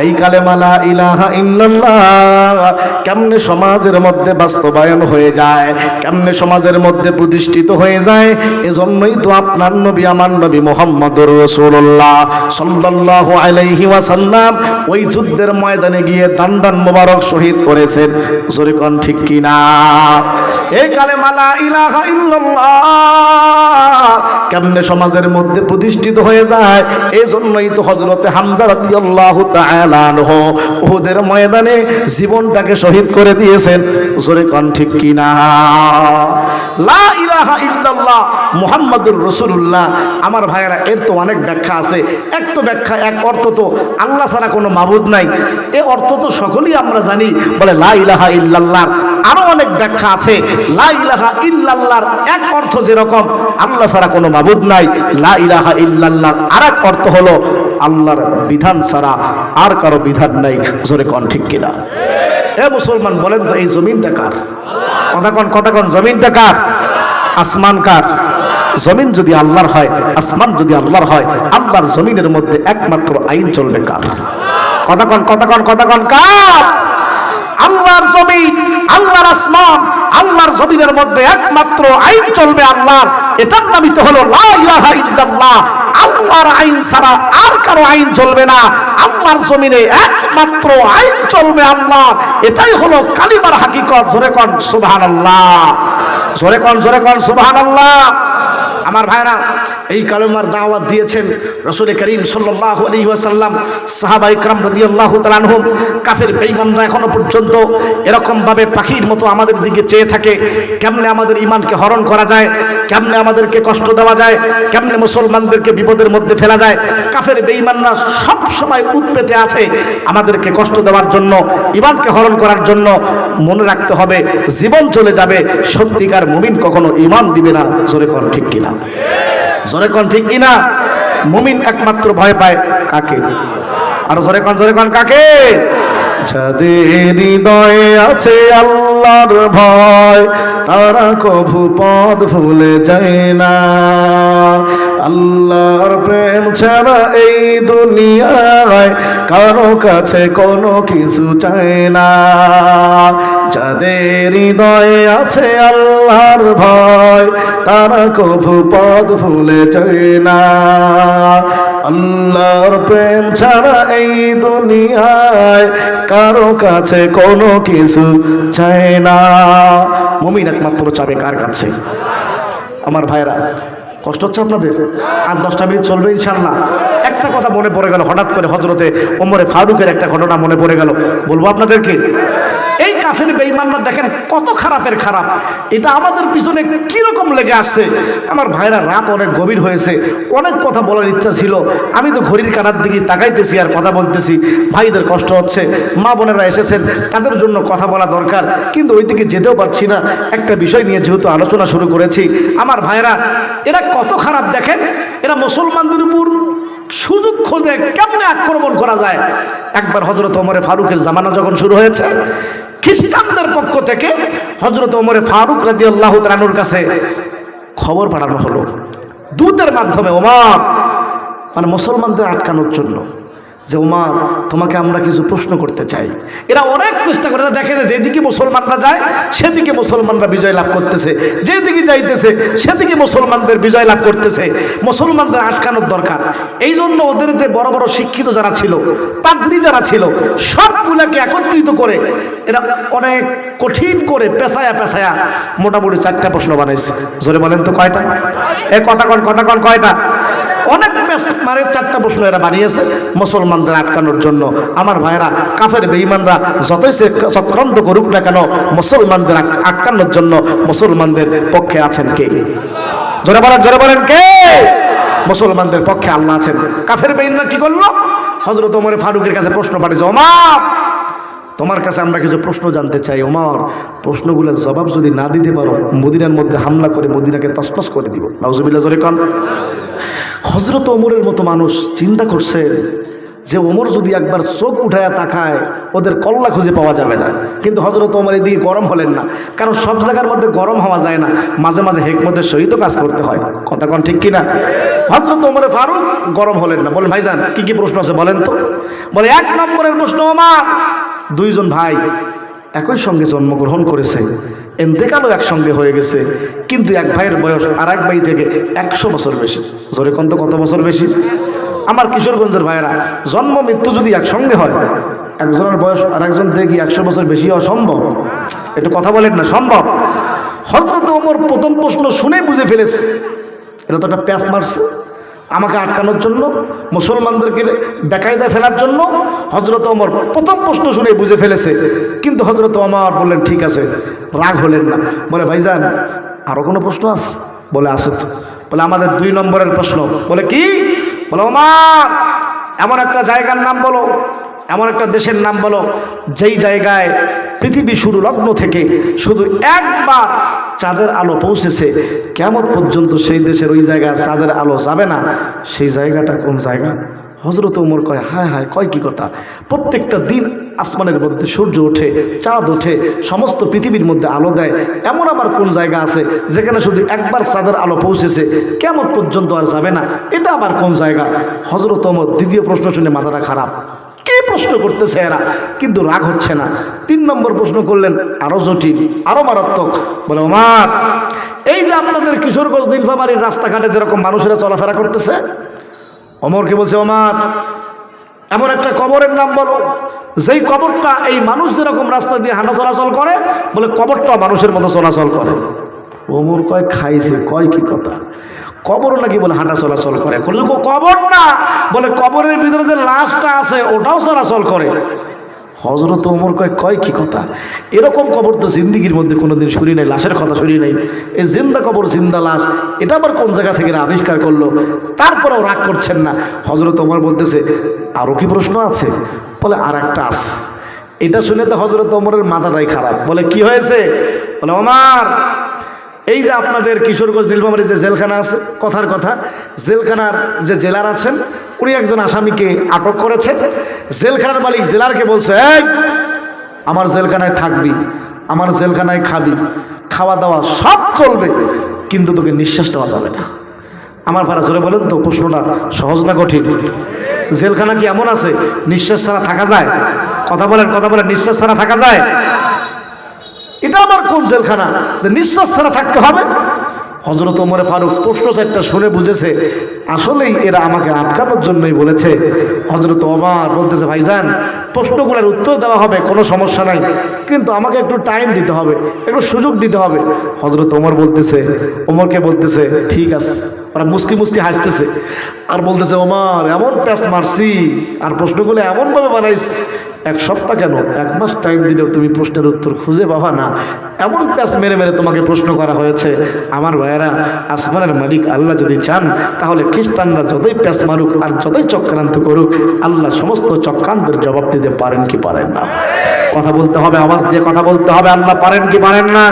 এই কালেমা লা ইলাহা ইল্লাল্লাহ কেমনে সমাজের মধ্যে বাস্তবায়ন হয়ে যায়, কেমনে সমাজের মধ্যে প্রতিষ্ঠিত হয়ে যায়? এজন্যই তো আপনার নবী, আমার নবী মুহাম্মদুর রাসূলুল্লাহ সাল্লাল্লাহু আলাইহি ওয়াসাল্লাম ওই যুদ্ধের ময়দানে গিয়ে দান মোবারক শহীদ করেছেন। জোরে কোন ঠিক কিনা? এই কালেমা লা ইলাহা ইল্লাল্লাহ কেমনে সমাজের মধ্যে প্রতিষ্ঠিত হয়ে যায়? এই জন্যই তো হযরতে হামজা রাদিয়াল্লাহু তাআলা আনহু উহুদের ময়দানে জীবনটাকে শহীদ করে দিয়েছেন। জোরে কোন ঠিক কিনা? লা ইলাহা ইল্লাল্লাহ মুহাম্মাদুর রাসূলুল্লাহ। আমার ভাইয়েরা, এর তো অনেক ব্যাখ্যা আছে। এক তো ব্যাখ্যা, এক অর্থ তো আল্লাহ ছাড়া কোনো মাবুদ নাই, এ অর্থ তো সকলেই আমরা জানি। বলে লা ইলাহা ইল্লাল্লাহ আরো অনেক ব্যাখ্যা আছে। লা ইলাহা ইল্লাল্লাহর এক অর্থ যেরকম আল্লাহ ছাড়া কোনো মাবুদ নাই, লা ইলাহা ইল্লাল্লাহর আরেক অর্থ হলো আল্লাহর বিধান ছাড়া আর কারো বিধান নাই। জোরে কোন ঠিক কিনা? এ মুসলমান, বলেন তো এই জমিনটা কার? কথা কোন জমিনটা কার? আসমান কার? জমিন যদি আল্লাহর হয়, আসমান যদি আল্লাহর হয়, আল্লাহর জমিনের মধ্যে একমাত্র আইন চলবে কার? কথা কোন কার? আল্লাহর জমিন, আল্লাহর আসমান, আল্লাহর জমিনের মধ্যে একমাত্র আইন চলবে আল্লাহর। এটার নামই তো হলো লা ইলাহা ইল্লাল্লাহ। আল্লাহর আইন ছাড়া আর কারো আইন চলবে না। আল্লাহর জমিনে একমাত্র আইন চলবে আল্লাহ। এটাই হলো কালিমার হাকিকত। জোরে কোন সুবহানাল্লাহ, জোরে কোন সুবহানাল্লাহ। আমার ভাইরা, এই কালেমার দাওয়াত দিয়েছেন রাসূল করিম সাল্লাল্লাহু আলাইহি ওয়াসাল্লাম, সাহাবা ইকরাম রাদিয়াল্লাহু তাআলা আনহুম। কাফের বেঈমানরা এখনো পর্যন্ত এরকম ভাবে পাখির মতো আমাদের দিকে চেয়ে থাকে, কেমনে আমাদের ঈমানকে হরণ করা যায়, কেমনে আমাদেরকে কষ্ট দেওয়া যায়, কেমনে মুসলমানদেরকে বিপদের মধ্যে ফেলা যায়। কাফের বেঈমানরা সব সময় উৎপেতে আছে আমাদেরকে কষ্ট দেওয়ার জন্য, ঈমানকে হরণ করার জন্য। মনে রাখতে হবে, জীবন চলে যাবে, সত্যিকার মুমিন কখনো ঈমান দিবে না। জোরে কোন ঠিক কিনা? জোরে কোন ঠিক কিনা? মুমিন একমাত্র ভয় পায় কাকে? আর জোরে কোন কাকে? যাদের হৃদয়ে আছে আল্লাহর ভয়, তারা কভু পথ ভুলে যায় না। আল্লাহর প্রেম ছাড়া এই দুনিয়ায় কারো কাছে কোনো কিছু চায় না। যাদের হৃদয়ে আছে আল্লাহর ভয়, তারা কভু পথ ভুলে যায় না। আল্লাহর প্রেম ছাড়া এই দুনিয়ায় কারো কাছে কোনো কিছু চায় না। মুমিন একমাত্র চাবে কার কাছে? আমার ভাইরা, কষ্ট হচ্ছে আপনাদের? আর 10টা মিনিট চলবে ইনশাআল্লাহ। একটা কথা মনে পড়ে গেল, হঠাৎ করে হযরতে ওমরে ফারুকের একটা ঘটনা মনে পড়ে গেল, বলবো আপনাদেরকে। এই কাফের বেঈমানরা দেখেন কত খারাপের খারাপ, এটা আমাদের পিছনে কিরকম লেগে আসছে। আমার ভাইরা, রাত অনেক গভীর হয়েছে, অনেক কথা বলার ইচ্ছা ছিল। আমি তো ঘড়ির কাঁটার দিকে তাকাইতেছি আর কথা বলতেছি। ভাইদের কষ্ট হচ্ছে, মা বোনেরা এসেছেন, তাদের জন্য কথা বলা দরকার, কিন্তু ওইদিকে যেতেও পারছি না। একটা বিষয় নিয়ে যেহেতু আলোচনা শুরু করেছি, আমার ভাইরা, এরা কত খারাপ দেখেন। এরা মুসলমানদের উপর সুযোগ খোঁজে কেমনে আক্রমণ করা যায়। একবার হযরত ওমরে ফারুকের জামানা যখন শুরু হয়েছে, খ্রিস্টানদের পক্ষ থেকে হযরত ওমর ফারুক রাদিয়াল্লাহু তাআলা আনহুর কাছে খবর পাঠানো হলো দূতের মাধ্যমে, ওমর মানে মুসলমানদের আটকানোর জন্য, যে ওমর তোমাকে আমরা কিছু প্রশ্ন করতে চাই। এরা অনেক চেষ্টা করে, দেখে যে যেদিকে মুসলমানরা যায় সেদিকে মুসলমানরা বিজয় লাভ করতেছে, যেদিকে যাইতেছে সেদিকে মুসলমানদের বিজয় লাভ করতেছে, মুসলমানদের আটকানোর দরকার। এই জন্য ওদের যে বড় বড় শিক্ষিত যারা ছিল, পাদ্রী যারা ছিল, সবগুলাকে একত্রিত করে এরা অনেক কঠিন করে পেশায়া পেশায়া মোটামুটি 4টা প্রশ্ন বানাইছে। জোরে বলেন তো কয়টা? কথা কন কয়টা? অনেক পেশ মারে 4টা প্রশ্ন এরা বানিয়েছে মুসলমানদের আটকানোর জন্য। আমার ভাইরা, কাফের বেঈমানরা যতই সে চক্রান্ত করুক না কেন, মুসলমানদের আটকানোর জন্য মুসলমানদের পক্ষে আছেন কে? জোরে বলেন কে? মুসলমানদের পক্ষে আল্লাহ আছেন। কাফের বেঈমানরা কি করলো? হযরত ওমর ফারুকের কাছে প্রশ্ন পাঠিয়েছে, ওমর তোমার কাছে আমরা কিছু প্রশ্ন জানতে চাই। ওমর প্রশ্নগুলোর জবাব যদি না দিতে পারো, মদিনার মধ্যে হামলা করে মদিনাকে তছনছ করে দিব। নাউজুবিল্লাহ, জোরে কোন। হযরত ওমরের মতো মানুষ চিন্তা করছে যে ওমর যদি একবার চোখ উঠায় তাকায় ওদের কল্লা খুঁজে পাওয়া যাবে না। কিন্তু হযরত ওমর এদিকে গরম হলেন না, কারণ সব জায়গার মধ্যে গরম হওয়া যায় না, মাঝে মাঝে হিকমতের সহিত কাজ করতে হয়। কথা কোন ঠিক কিনা? হযরত ওমর ফারুক গরম হলেন না, বলেন ভাইজান কি কি প্রশ্ন আছে বলেন তো। বলে 1 নম্বরের প্রশ্ন, ওমর 2 জন ভাই একই সঙ্গে জন্মগ্রহণ করেছে, ইন্তেকালও একসঙ্গে হয়ে গেছে, কিন্তু এক ভাইয়ের বয়স আর এক ভাই থেকে 100 বছর বেশি। জোরে কোন তো কত বছর বেশি? আমার কিশোরগঞ্জের ভাইয়েরা, জন্ম মৃত্যু যদি একসঙ্গে হয়, একজনের বয়স আর একজন থেকে 100 বছর বেশি হওয়া সম্ভব? একটু কথা বলেন না, সম্ভব? হযরত ওমর প্রথম প্রশ্ন শুনে বুঝে ফেলেছে এটা তো একটা প্যাঁচ মারছে আমাকে আটকানোর জন্য, মুসলমানদেরকে বেকায়দায় ফেলার জন্য। হযরত ওমর প্রথম প্রশ্ন শুনে বুঝে ফেলেছে। কিন্তু হযরত ওমর বললেন ঠিক আছে, রাগ হলেন না। বলে ভাইজান আরো কোনো প্রশ্ন আছে? বলে আছে তো। বলে আমাদের 2 নম্বরের প্রশ্ন। বলে কি? বলে ওমর এমন একটা জায়গার নাম বলো, এমন একটা দেশের নাম বলো যেই জায়গায় পৃথিবী শুরু লগ্ন থেকে শুধু একবার চাঁদের আলো পৌঁছেছে, কিয়ামত পর্যন্ত সেই দেশের ওই জায়গায় চাঁদের আলো যাবে না। সেই জায়গাটা কোন জায়গা? হযরত ওমর কয় হায় হায়, কয় কি কথা? প্রত্যেকটা দিন আসমানের মধ্যে সূর্য ওঠে, চাঁদ ওঠে, সমস্ত পৃথিবীর মধ্যে আলো দেয়, এমন আবার কোন জায়গা আছে যেখানে শুধু একবার চাঁদের আলো পৌঁছেছে, কিয়ামত পর্যন্ত আর যাবে না? এটা আবার কোন জায়গা? হযরত ওমর দ্বিতীয় প্রশ্ন শুনে মাথাটা খারাপ, কি প্রশ্ন করতেছে এরা, কিন্তু রাগ হচ্ছে না। 3 নম্বর প্রশ্ন করলেন, আরো জটিল, আরো মারাত্মক। বলে ওমর এই যে আপনাদের কিশোরগঞ্জ নীলফামারীর রাস্তাঘাটে যেরকম মানুষেরা চলাফেরা করতেছে, ওমরকে বলছে ওমর এমন একটা কবরের নাম বলো যেই কবরটা এই মানুষ যেরকম রাস্তা দিয়ে হাঁটা চলাচল করে, বলে কবরটা মানুষের মতো চলাচল করে। ওমর কয় খাইছে, কয় কি কথা? কবর নাকি বলে হাঁটা চলাচল করে? কবর না, বলে কবরের ভিতরে যে লাশটা আছে ওটাও চলাচল করে। হযরত ওমর কয় কি কথা? এরকম কবর তো জিন্দিগির মধ্যে কোনোদিন শুনি নাই, লাশের কথা শুনি নাই। এই জিন্দা কবর, জিন্দা লাশ, এটা আবার কোন জায়গা থেকে আবিষ্কার করলো? তারপরেও রাগ করছেন না। হযরত ওমর বলতেছে আরও কি প্রশ্ন আছে? বলে আর একটা আছে। এটা শুনে তো হযরত ওমরের মাথাটাই খারাপ। বলে কি হয়েছে? বলে ওমর এই যে আপনাদের কিশোরগঞ্জ নীলফামারী যে জেলখানা আছে, কথার কথা, জেলখানার যে জেলার আছেন উনি একজন আসামিকে আটক করেছেন। জেলখানার মালিক জেলারকে বলছে এই আমার জেলখানায় থাকবি, আমার জেলখানায় খাবি, খাওয়া দাওয়া সব চলবে, কিন্তু তোকে নিঃশ্বাস নেওয়া যাবে না। আমার ভাড়া জোরে বলেন তো, প্রশ্নটা সহজ না কঠিন? জেলখানা কি এমন আছে নিঃশ্বাস ছাড়া থাকা যায়? কথা বলেন নিঃশ্বাস ছাড়া থাকা যায়? এটা আবার কোন জেলখানা যে নিঃশ্বাস ছাড়া থাকতে হবে? হযরত ওমর ফারুক প্রশ্ন 4টা শুনে বুঝেছে আসলেই এরা আমাকে আটকানোর জন্যই বলেছে। হযরত ওমর বলতেছে ভাইজান প্রশ্নগুলোর উত্তর দেওয়া হবে, কোনো সমস্যা নাই, কিন্তু আমাকে একটু টাইম দিতে হবে, একটু সুযোগ দিতে হবে। হযরত ওমরকে বলতেছে ঠিক আছে। ওরা মুস্কি হাসতেছে আর বলতেছে ওমর এমন প্যাঁচ মারছি আর প্রশ্নগুলো এমনভাবে বানাইছি, 1 সপ্তাহ কেন 1 মাস টাইম দিলেও তুমি প্রশ্নের উত্তর খুঁজে পাবা না, এমন প্যাঁচ মেরে তোমাকে প্রশ্ন করা হয়েছে। আমার ভাইয়েরা, আসমানের মালিক আল্লাহ যদি চান তাহলে খ্রিস্টানরা যতই প্যাঁচ মারুক আর যতই চক্রান্ত করুক, আল্লাহ সমস্ত চক্রান্তের জবাব দিতে পারেন কি পারেন না? কথা বলতে হবে, আওয়াজ দিয়ে কথা বলতে হবে, আল্লাহ পারেন কি পারেন না?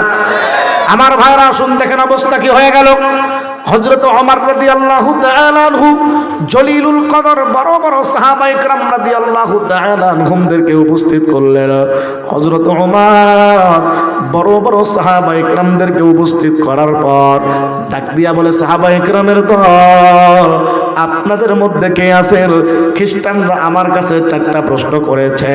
আমার ভাইয়েরা আসুন দেখেন অবস্থা কি হয়ে গেল। হযরত ওমর রাদিয়াল্লাহু তাআলা আনহু জলিলুল কদর বড় বড় সাহাবায়ে কেরাম রাদিয়াল্লাহু তাআলা আনহুমদেরকে উপস্থিত করলেন। হযরত ওমর বড় বড় সাহাবায়ে কেরামদেরকে উপস্থিত করার পর ডাক দিয়া বলে, সাহাবায়ে কেরামের দল, আপনাদের মধ্যে কে আছেন? খ্রিস্টানরা আমার কাছে 4টা প্রশ্ন করেছে,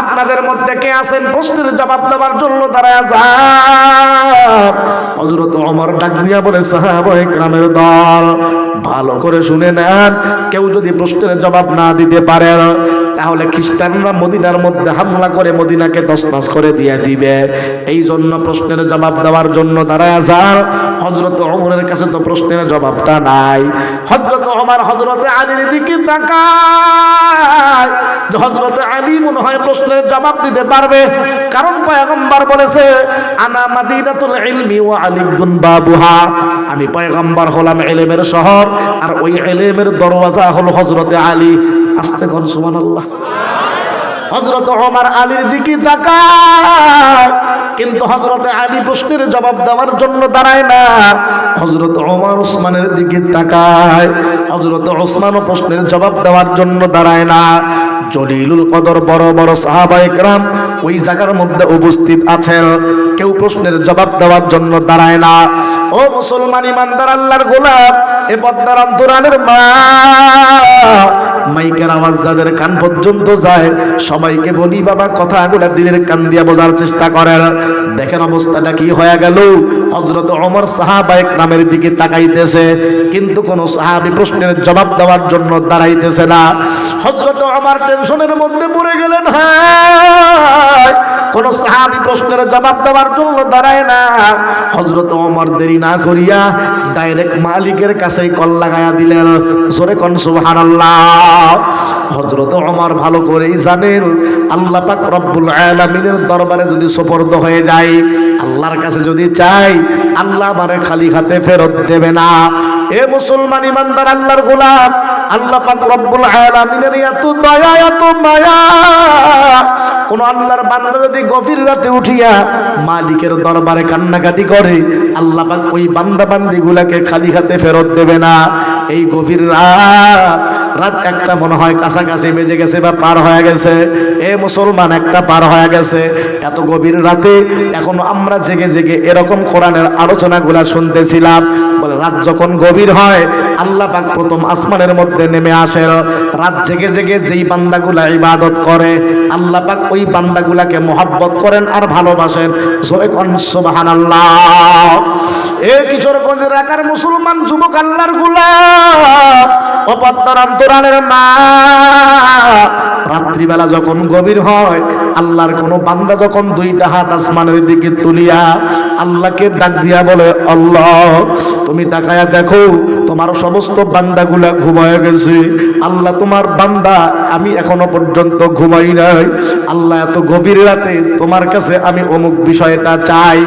আপনাদের মধ্যে কে আছেন প্রশ্নের জবাব দেওয়ার জন্য দাঁড়ায় যান। হযরত ওমর ডাক দিয়া বলে, সাহাবায়ে কেরামের দল, ভালো করে শুনে নেন, কেউ যদি প্রশ্নের জবাব না দিতে পারে তাহলে খ্রিস্টানরা মদিনার মধ্যে হামলা করে মদিনাকে তছনছ করে দিয়ে দিবে। এই জন্য প্রশ্নের জবাব দেওয়ার জন্য দাঁড়ায় যান। হযরত ওমরের কাছে তো প্রশ্নের জবাবটা নাই। হযরত ওমর হযরত আলীর দিকে তাকায় যে হযরত আলী মনে হয় প্রশ্নের জবাব দিতে পারবে, কারণ পয়গম্বর বলেছে, আনা মাদিনাতুল ইলমি ওয়া আলিয়্যুন বাবুহা, আমি পয়গম্বর হলাম ইলমের শহর, আর ওই ইলমের দরওয়াজা হলো হযরত আলী। আস্তে কোন সুবহানাল্লাহ। হযরত ওমর আলীর দিকে তাকায়, কিন্তু হযরত আলী প্রশ্নের জবাব দেওয়ার জন্য দাঁড়ায় না। হযরত ওমর ওসমানের দিকে তাকায়, হযরত ওসমানও প্রশ্নের জবাব দেওয়ার জন্য দাঁড়ায় না। জলিলুল কদর বড় বড় সাহাবায়ে কেরাম ওই জায়গার মধ্যে উপস্থিত আছেন, কেউ প্রশ্নের জবাব দেওয়ার জন্য দাঁড়ায় না। ও মুসলমান ইমানদার আল্লাহর গোলাম, এ পদ্মার অন্তরালের মা, মাইকের আওয়াজ যাদের কান পর্যন্ত যায় সবাইকে বলি বাবা, কথাগুলো দিলের কান দিয়ে বোঝার চেষ্টা করেন। দেখেন অবস্থাটা কি হয়ে গেল। হযরত ওমর সাহাবায়ে কেরামের দিকে তাকাইতেছে, কিন্তু কোন সাহাবী প্রশ্নের জবাব দেওয়ার জন্য দাঁড়াইতেছে না। হযরত ওমর টেনশনের মধ্যে পড়ে গেলেন, হ্যাঁ, কোন সাহাবী প্রশ্নের জবাব দেওয়ার জন্য দাঁড়ায় না। হযরত ওমর দেরি না করিয়া ডাইরেক্ট মালিকের কাছেই কল লাগায়া দিলেন। জোরে কোন সুবহানাল্লাহ। হযরত ওমর ভালো করেই জানেন, আল্লাহ পাক রব্বুল আলামিনের দরবারে যদি সুপর্দ হয়ে যায়, আল্লাহর কাছে যদি চাই, আল্লাহ আমারে খালি হাতে ফেরত দেবে না। এ মুসলমান ইমানদার আল্লাহর গোলাম, আল্লাহ পাক রব্বুল আলামিনের এত দয়া, এত মায়া, কোন আল্লাহর বান্দা যদি গভীর রাতে উঠিয়া মালিকের দরবারে কান্নাকাটি করে, আল্লাহ পাক ওই বান্দা বান্দিগুলাকে খালি হাতে ফেরত দেবে না। এই গভীর রাত একটা মনে হয় কাছাকাছি বেজে গেছে বা পার হয়ে গেছে। এ মুসলমান, একটা পার হয়ে গেছে। এত গভীর রাতে এখনো আমরা জেগে জেগে এরকম কোরআনের আলোচনাগুলা শুনতেছিলাম। বলে রাত যখন গভীর হয়, আল্লাহ পাক প্রথম আসমানের মধ্যে নেমে আসেন। রাত জেগে জেগে যেই বান্দাগুলা ইবাদত করে, আল্লাহ পাক ওই বান্দাগুলাকে মহব্বত করেন আর ভালোবাসেন। জোরে কোন সুবহানাল্লাহ। এ কিশোরগঞ্জ এলাকার মুসলমান যুবক আল্লাহর গোলাম, ও পদ্মার অন্তরালের মা, রাত্রিবেলা যখন গভীর হয়, আল্লাহর কোন বান্দা যখন 2টা হাত আসমানের দিকে তুলিয়া আল্লাহকে ডাক দিয়া বলে, আল্লাহ তুমি তাকায়া দেখো, তোমার সমস্ত বান্দাগুলা ঘুমায় গেছে। আল্লাহ তোমার বান্দা আমি এখনো পর্যন্ত ঘুমাই নাই। আল্লাহ এত গভীর রাতে তোমার কাছে আমি অমুক বিষয়টা চাই।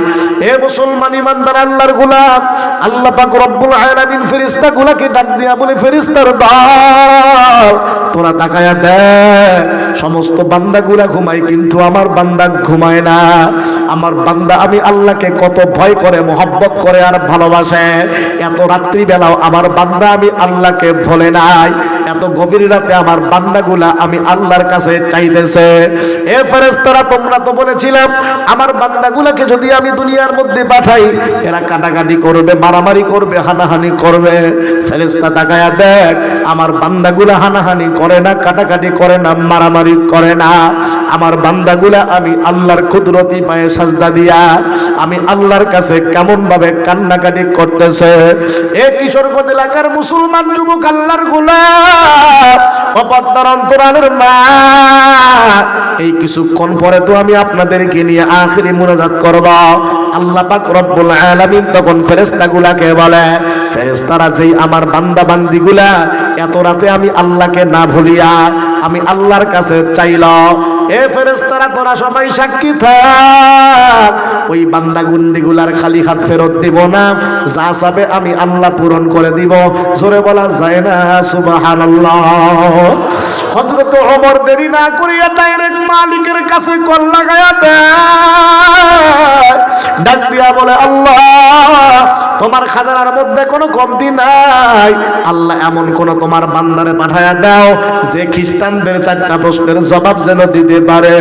এ মুসলমান ইমানদার আল্লাহর গোলাম, আল্লাহ পাক রব্বুল আলামিন ফেরেশতাগুলাকে ডাক দিয়া বলে, ফেরেশতার দল, তোরা তাকায়া দেখ, সমস্ত বান্দাগুলা ঘুমায়, কিন্তু আমার বান্দা ঘুমায় না। আমার বান্দা আমি আল্লাহকে কত ভয় করে, মহব্বত করে আর ভালোবাসে। এত রাত্রিবেলাও আমার বান্দা আমি আল্লাহকে ভুলে নাই। এত গভীর রাতে আমার বান্দাগুলা আমি আল্লাহর কাছে চাইতেছে। এ ফেরেশতারা, তোমরা তো বলেছিলাম আমার বান্দাগুলাকে যদি আমি দুনিয়ার মধ্যে পাঠাই, এরা কাটাকাটি করবে, মারামারি করবে, হানাহানি করবে। ফেরেশতা তাকায়া দেখ, আমার বান্দাগুলা হানাহানি করে না, কাটাকাটি করে না, মারামারি করে না। আমার বান্দাগুলা আমি আল্লাহর কুদরতি পায়ে সাজদা দিয়া আমি আল্লাহর কাছে কেমন ভাবে কান্নাকাটি করতেছে। এ কিশোরগঞ্জ এলাকার মুসলমান যুবক আল্লাহর গোলাম, ও পদ্মার অন্তরালের মা, এই কিছুক্ষণ পরে তো আমি আপনাদেরকে নিয়ে আখিরি মুনাজাত করব। আল্লাহ পাক রব্বুল আলামিন তখন ফেরেশতাগুলাকে বলে, ফেরেশতারা যেই আমার বান্দা বান্দিগুলা এত রাতে আমি আল্লাহকে না ভুলিয়া আমি আল্লাহর কাছে চাইল, এ ফেরেশতারা তোরা সবাই সাক্ষী থাক, ওই বান্দা গুন্ডিগুলার খালি হাত ফেরত দিব না, যা চাবে আমি আল্লাহ পূরণ করে দিব। জোরে বলা যায় না সুবহানাল্লাহ। হযরত ওমর দেরি না করিয়া ডাইরেক্ট মালিকের কাছে কল লাগায়া দেয়, ডাক দিয়া বলে, আল্লাহ তোমার খাজানার মধ্যে কোনো কমতি নাই। আল্লাহ এমন কোন তোমার বান্দারে পাঠায়া দাও যে খ্রিস্টানদের 4টা প্রশ্নের জবাব যেন দিতে পারে।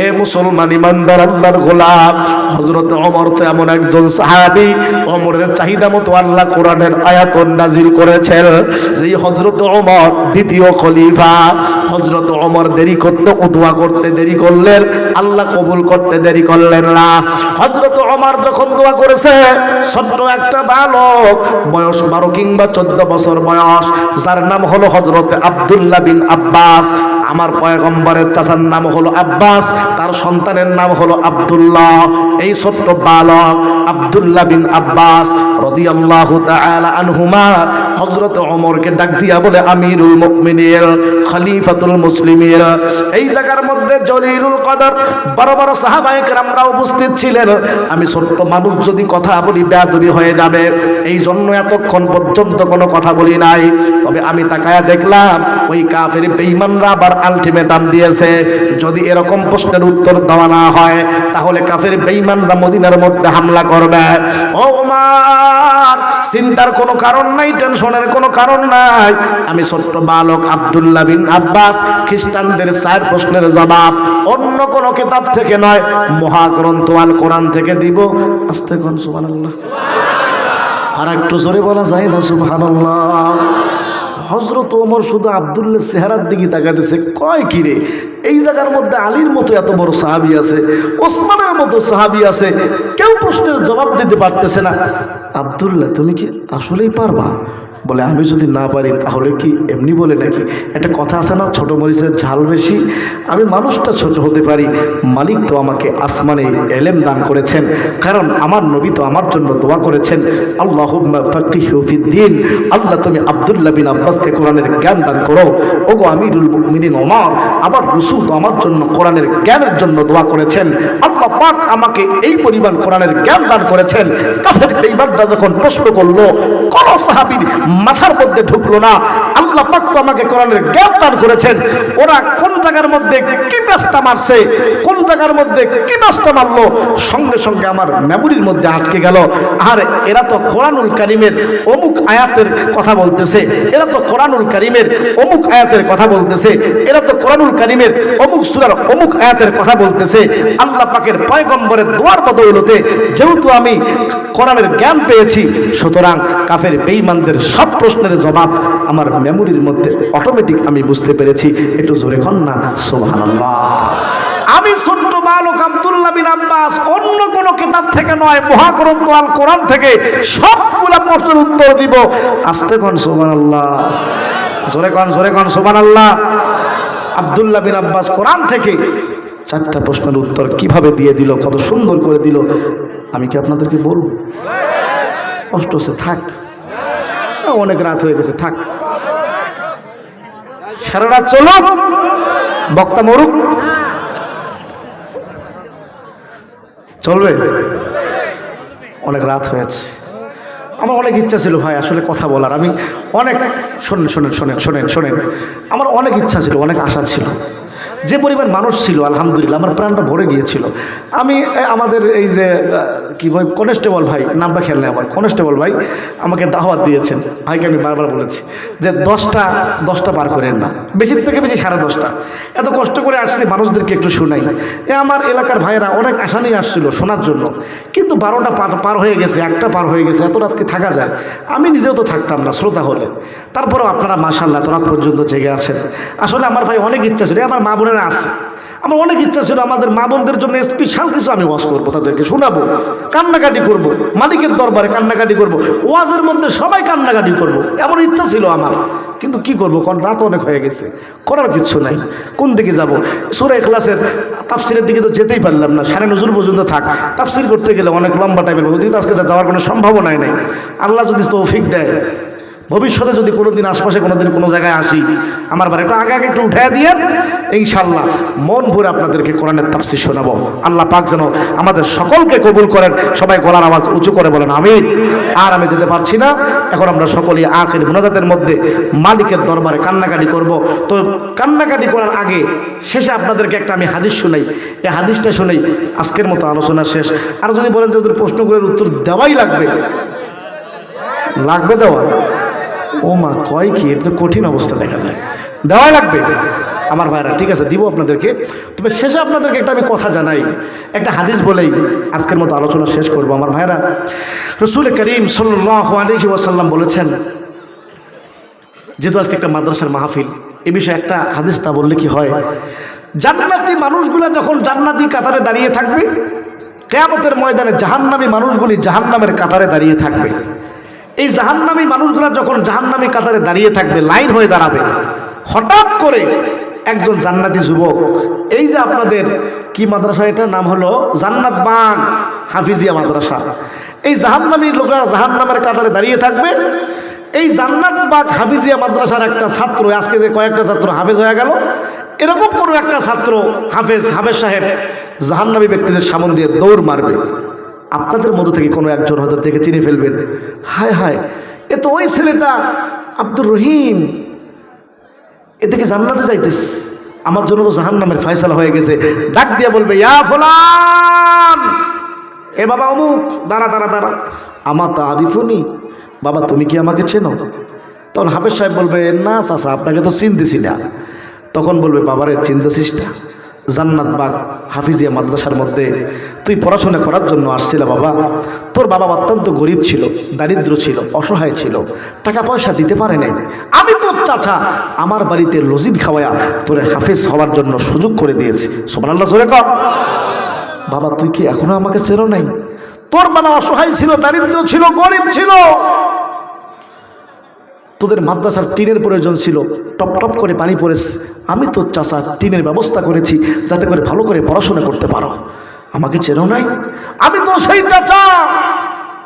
এ মুসলমান ইমানদার আল্লাহর গোলাম, হযরত ওমর তো এমন একজন সাহাবী, ওমরের চাহিদা মতো আল্লাহ কোরআনের আয়াত নাজিল করেছেন। যেই হযরত ওমর দ্বিতীয় খলিফা, হযরত ওমর দেরি করতে, দোয়া করতে দেরি করলেন, আল্লাহ কবুল করতে দেরি করলেন না। হযরত ওমর যখন দোয়া করেছে, ছোট্ট একটা বালক, বয়স 12 কিংবা 14 বছর বয়স, যার নাম হলো হযরত আব্দুল্লাহ বিন আব্বাস। আমার পয়গম্বরের চাচার নাম হলো আব্বাস, তার সন্তানের নাম হলো আব্দুল্লাহ। এই ছোট্ট বালক আব্দুল্লাহ বিন আব্বাস রাদিয়াল্লাহু তাআলা আনহুমা হযরত ওমরকে ডাক দিয়া বলে, আমিরুল মুমিনিন, খলিফাতুল মুসলিমিন। এই জায়গার মধ্যে জলিলুল কদর বড় বড় সাহাবায়ে কেরামরা উপস্থিত ছিলেন। আমি ছোট্ট মানুষ যদি কথা বলি বেয়াদবি হয়ে যাবে, এই জন্য এতক্ষণ পর্যন্ত কোনো কথা বলি নাই। তবে আমি তাকায়া দেখলাম ওই কাফের বেঈমানরা আবার আলটিমেটাম দিয়েছে, যদি এরকম প্রশ্নের উত্তর দেওয়া না হয় তাহলে কাফের বেঈমানরা মদিনার মধ্যে হামলা করবে। ও ওমর, চিন্তার কোনো কারণ নাই, টেনশনের কোনো কারণ নাই। আমি ছোট্ট বালক আব্দুল্লাহ বিন আব্বাস খ্রিস্টানদের 4 প্রশ্নের জবাব অন্য কোনো কিতাব থেকে নয়, মহাগ্রন্থ আল কোরআন থেকে দিব। আস্তে কোন সুবহানাল্লাহ, আর একটু জোরে বলা যায় না সুবহানাল্লাহ। হযরত ওমর শুধু আব্দুল্লাহ চেহারার দিকে তাকাতেছে, কয় কি রে, এই জায়গার মধ্যে আলীর মতো এত বড় সাহাবী আছে, ওসমানের মতো সাহাবী আছে, কেউ প্রশ্নের জবাব দিতে পারতেছে না। আব্দুল্লাহ, তুমি কি আসলেই পারবা? বলে, আমি যদি না পারি তাহলে কি এমনি বলে নাকি? একটা কথা আছে না, ছোট মরিচের ঝাল বেশি। আমি মানুষটা ছোট হতে পারি, মালিক তো আমাকে আসমানে এলেম দান করেছেন, কারণ আমার নবী তো আমার জন্য দোয়া করেছেন, আল্লাহুম্মা ফাক্কিহু ফিদ্দীন। আল্লাহ তুমি আব্দুল্লাহ বিন আব্বাসকে কোরআনের জ্ঞান দান করো। ওগো আমিরুল মুমিনিন ওমর, আবার রাসূল তো আমার জন্য কোরআনের জ্ঞানের জন্য দোয়া করেছেন। আল্লাহ পাক আমাকে এই পরিমাণ কোরআনের জ্ঞান দান করেছেন। কাফের বেঈমানরা যখন প্রশ্ন করলো, কোন সাহাবীর মাথার মধ্যে ঢুকলো না, আল্লাহ পাক তো আমাকে কোরআনের জ্ঞান দান করেছেন। ওরা কোন জায়গার মধ্যে কি কাজটা মারছে, কোন জায়গার মধ্যে কি কাজটা মারলো, সঙ্গে সঙ্গে আমার মেমোরির মধ্যে আটকে গেল। আর এরা তো কোরআনুল কারীমের অমুক আয়াতের কথা বলতেছে, এরা তো কোরআনুল কারীমের অমুক আয়াতের কথা বলতেছে, এরা তো কোরআনুল কারীমের অমুক সূরার অমুক আয়াতের কথা বলতেছে। আল্লাহ পাকের পয়গম্বরের দোয়ার বদৌলতে যেহেতু আমি কোরআনের জ্ঞান পেয়েছি, সুতরাং কাফের বেঈমানদের সব প্রশ্নের জবাব আমার মেমোরির মধ্যে অটোমেটিক আমি বুঝতে পেরেছি। একটু জোরে কন না সুবহানাল্লাহ। আমি ছোট্ট বালক আব্দুল্লাহ বিন আব্বাস অন্য কোন কিতাব থেকে নয়, মহাগ্রন্থ আল কোরআন থেকে সবগুলা প্রশ্নের উত্তর দিব। আস্তে কন সুবহানাল্লাহ, জোরে কন সুবহানাল্লাহ। আব্দুল্লাহ বিন আব্বাস কোরআন থেকে 4টা প্রশ্নের উত্তর কিভাবে দিয়ে দিল, কত সুন্দর করে দিল। আমি কি আপনাদেরকে বলবো? কষ্ট হচ্ছে, থাক, অনেক রাত হয়ে গেছে, থাক, সারা রাত চলো, বক্তা মরুক, চলবে, অনেক রাত হয়েছে। আমার অনেক ইচ্ছা ছিল ভাই আসলে কথা বলার, আমি অনেক শোনেন, আমার অনেক ইচ্ছা ছিল, অনেক আশা ছিল, যে পরিমাণ মানুষ ছিল আলহামদুলিল্লাহ আমার প্রাণটা ভরে গিয়েছিল। আমি আমাদের এই যে কি ভাই কনস্টেবল ভাই, নামটা খেয়াল নেই আমার, কনস্টেবল ভাই আমাকে দাওয়াত দিয়েছেন। ভাইকে আমি বারবার বলেছি যে 10টা পার করেন না, বেশির থেকে বেশি 10:30। এত কষ্ট করে আসছি, মানুষদেরকে একটু শোনাই। আমার এলাকার ভাইয়েরা অনেক আশা নিয়ে আসছিল শোনার জন্য, কিন্তু 12টা পার হয়ে গেছে, 1টা পার হয়ে গেছে, এত রাত কি থাকা যায়? আমি নিজেও তো থাকতাম না শ্রোতা হলে, তারপরেও আপনারা মাশাআল্লাহ এত রাত পর্যন্ত জেগে আছেন। আসলে আমার ভাই অনেক ইচ্ছা ছিল, আমার মা বোনেরা আছে, আমার অনেক ইচ্ছা ছিল আমাদের মা বোনদের জন্য স্পেশাল কিছু আমি ওয়াজ করবো, তাদেরকে শোনাবো, কান্নাকাটি করব, মালিকের দরবারে কান্নাকাটি করব, ওয়াজের মধ্যে সবাই কান্নাকাটি করব, এমন ইচ্ছা ছিল আমার। কিন্তু কি করব, কারণ রাত অনেক হয়ে গেছে, করার কিছু নাই। কোন দিকে যাব? সূরা ইখলাসের তাফসিরের দিকে তো যেতেই পারলাম না, 9:30 নজর পর্যন্ত থাক, তাফসির করতে গেলে অনেক লম্বা টাইম, ওদিকে আজকে যাওয়ার কোনো সম্ভাবনাই নাই। আল্লাহ যদি তৌফিক দেয়, ভবিষ্যতে যদি কোনোদিন আশপাশে কোনোদিন কোনো জায়গায় আসি, আমার বাড়ি একটু আগে একটু উঠে দিয়ে ইনশাআল্লাহ মন ভরে আপনাদেরকে কোরআনের তাফসীর শোনাবো। আল্লাহ পাক যেন আমাদের সকলকে কবুল করেন। সবাই গলার আওয়াজ উঁচু করে বলেন আমিন। আর আমি যেতে পারছি না, এখন আমরা সকলেই আখির মুনাজাতের মধ্যে মালিকের দরবারে কান্নাকাটি করব। তো কান্নাকাটি করার আগে শেষে আপনাদেরকে একটা আমি হাদিস শোনাই, এই হাদিসটা শুনেই আজকের মতো আলোচনা শেষ। আর যদি বলেন যে ওদের প্রশ্নগুলোর উত্তর দেওয়াই লাগবে, লাগবে দেওয়া? ও মা, কয় কি, এটা তো কঠিন অবস্থা দেখা যায়। দেওয়াই লাগবে আমার ভাইরা, ঠিক আছে দিব আপনাদেরকে। তবে শেষে আপনাদেরকে একটা আমি কথা জানাই, একটা হাদিস বলেই আজকের মতো আলোচনা শেষ করব। আমার ভাইরা, রাসূল করিম সাল্লাল্লাহু আলাইহি ওয়াসাল্লাম বলেছেন, যেহেতু আজকে একটা মাদ্রাসার মাহফিল, এ বিষয়ে একটা হাদিস না বললে কি হয়, জান্নাতি মানুষগুলো যখন জান্নাতি কাতারে দাঁড়িয়ে থাকবে, কিয়ামতের ময়দানে জাহান্নামী মানুষগুলি জাহান্নামের কাতারে দাঁড়িয়ে থাকবে। এই জাহান্নামী মানুষগুলো যখন জাহান্নামী কাতারে দাঁড়িয়ে থাকবে, লাইন হয়ে দাঁড়াবে, হঠাৎ করে একজন জান্নাতি যুবক, এই যে আপনাদের কি মাদ্রাসা, এটার নাম হলো জান্নাত বাগ হাফিজিয়া মাদ্রাসা, এই জাহান্নামী লোকরা জাহান্নামের কাতারে দাঁড়িয়ে থাকবে। এই জান্নাত বাগ হাফিজিয়া মাদ্রাসার একটা ছাত্র, আজকে যে কয়েকটা ছাত্র হাফেজ হয়ে গেল, এরকম কোনো একটা ছাত্র হাফেজ সাহেব জাহান্নামী ব্যক্তিদের সামনে দিয়ে দৌড় মারবে। আপনাদের মধ্যে থেকে কোনো একজন হয়তো দেখে চিনে ফেলবেন, হায় হায়, এ তো ওই ছেলেটা আব্দুর রহিম, এদিকে জান্নাতে যাইতেছে, আমার জন্য তো জাহান্নামের ফয়সালা হয়ে গেছে। ডাক দিয়ে বলবে, ইয়া ফুলান, এ বাবা অমুক, দাঁড়া দাঁড়া দাঁড়া, আমা তারিফুনি, বাবা তুমি কি আমাকে চেনো? তখন হাফেজ সাহেব বলবে, না চাচা আপনাকে তো চিনতেছি না। তখন বলবে, বাবারে চিনতেছিস না? জান্নাত বাগ হাফিজিয়া মাদ্রাসার মধ্যে তুই পড়াশোনা করার জন্য আসছিল বাবা। তোর বাবা অত্যন্ত গরিব ছিল, দারিদ্র ছিল, অসহায় ছিল, টাকা পয়সা দিতে পারে নাই। আমি তোর চাচা আমার বাড়িতে লজিদ খাওয়ায়া তোর হাফেজ হওয়ার জন্য সুযোগ করে দিয়েছি। সুবহানাল্লাহ জোরে কর। বাবা তুই কি এখনো আমাকে চেনো নাই? তোর বাবা অসহায় ছিল, দারিদ্র ছিল, গরিব ছিল, তোদের মাদ্রাসার টিনের প্রয়োজন ছিল, টপ টপ করে পানি পড়েছে, আমি তোর চাচা টিনের ব্যবস্থা করেছি যাতে করে ভালো করে পড়াশোনা করতে পারো। আমাকে চেনো নাই? আমি তো সেই চাচা,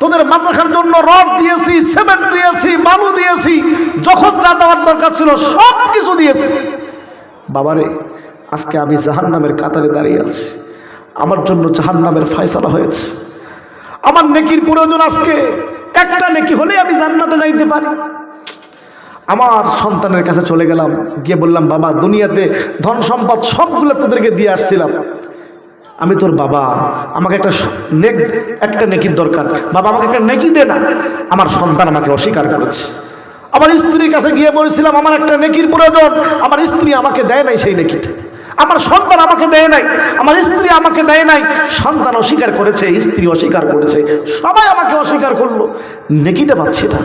তোদের মাদ্রাসার জন্য রড দিয়েছি, সিমেন্ট দিয়েছি, বালু দিয়েছি, যখন যা দেওয়ার দরকার ছিল সব কিছু দিয়েছি। বাবারে আজকে আমি জাহান্নামের কাতারে দাঁড়িয়ে আছি, আমার জন্য জাহান্নামের ফয়সালা হয়েছে, আমার নেকির প্রয়োজন, আজকে একটা নেকি হলেই আমি জান্নাতে যাইতে পারি। আমার সন্তানের কাছে চলে গেলাম, গিয়ে বললাম, বাবা দুনিয়াতে ধন সম্পদ সবগুলো তোদেরকে দিয়ে আসছিলাম, আমি তোর বাবা, আমাকে একটা নেকির দরকার, বাবা আমাকে একটা নেকি দে না। আমার সন্তান আমাকে অস্বীকার করেছে। আমার স্ত্রীর কাছে গিয়ে বলেছিলাম আমার একটা নেকির প্রয়োজন, আমার স্ত্রী আমাকে দেয় নাই সেই নেকিটা, আমার সন্তান আমাকে দেয় নাই, আমার স্ত্রী আমাকে দেয় নাই, সন্তান অস্বীকার করেছে, স্ত্রী অস্বীকার করেছে, সবাই আমাকে অস্বীকার করলো, নেকিটা পাচ্ছি না।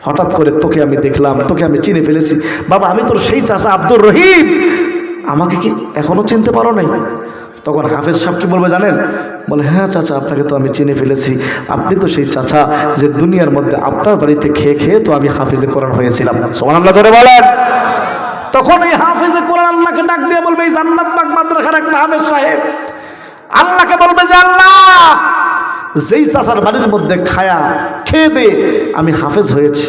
হঠাৎ করে তোকে আমি দেখলাম, তোকে আমি চিনে ফেলেছি, বাবা আমি তোর সেই চাচা আব্দুর রহিম, আমাকে কি এখনো চিনতে পারো নাই? তখন হাফেজ সাহেব কি বলবে জানেন? বলে, হ্যাঁ চাচা আপনাকে তো আমি চিনে ফেলেছি, আপনি তো সেই চাচা যে দুনিয়ার মধ্যে আপনার বাড়িতে খেয়ে খেয়ে তো আমি হাফেজে কোরআন হয়েছিলাম। সুবহানাল্লাহ জোরে বলেন। তখন এই হাফেজে কোরআন আল্লাহকে ডাক দিয়ে বলবে, এই জান্নাত বাগ মাদ্রাসার একটা হাফেজ সাহেব আল্লাহকে বলবে যে, আল্লাহ যেই চাচার বাড়ির মধ্যে খায়া খেয়ে দে আমি হাফেজ হয়েছি,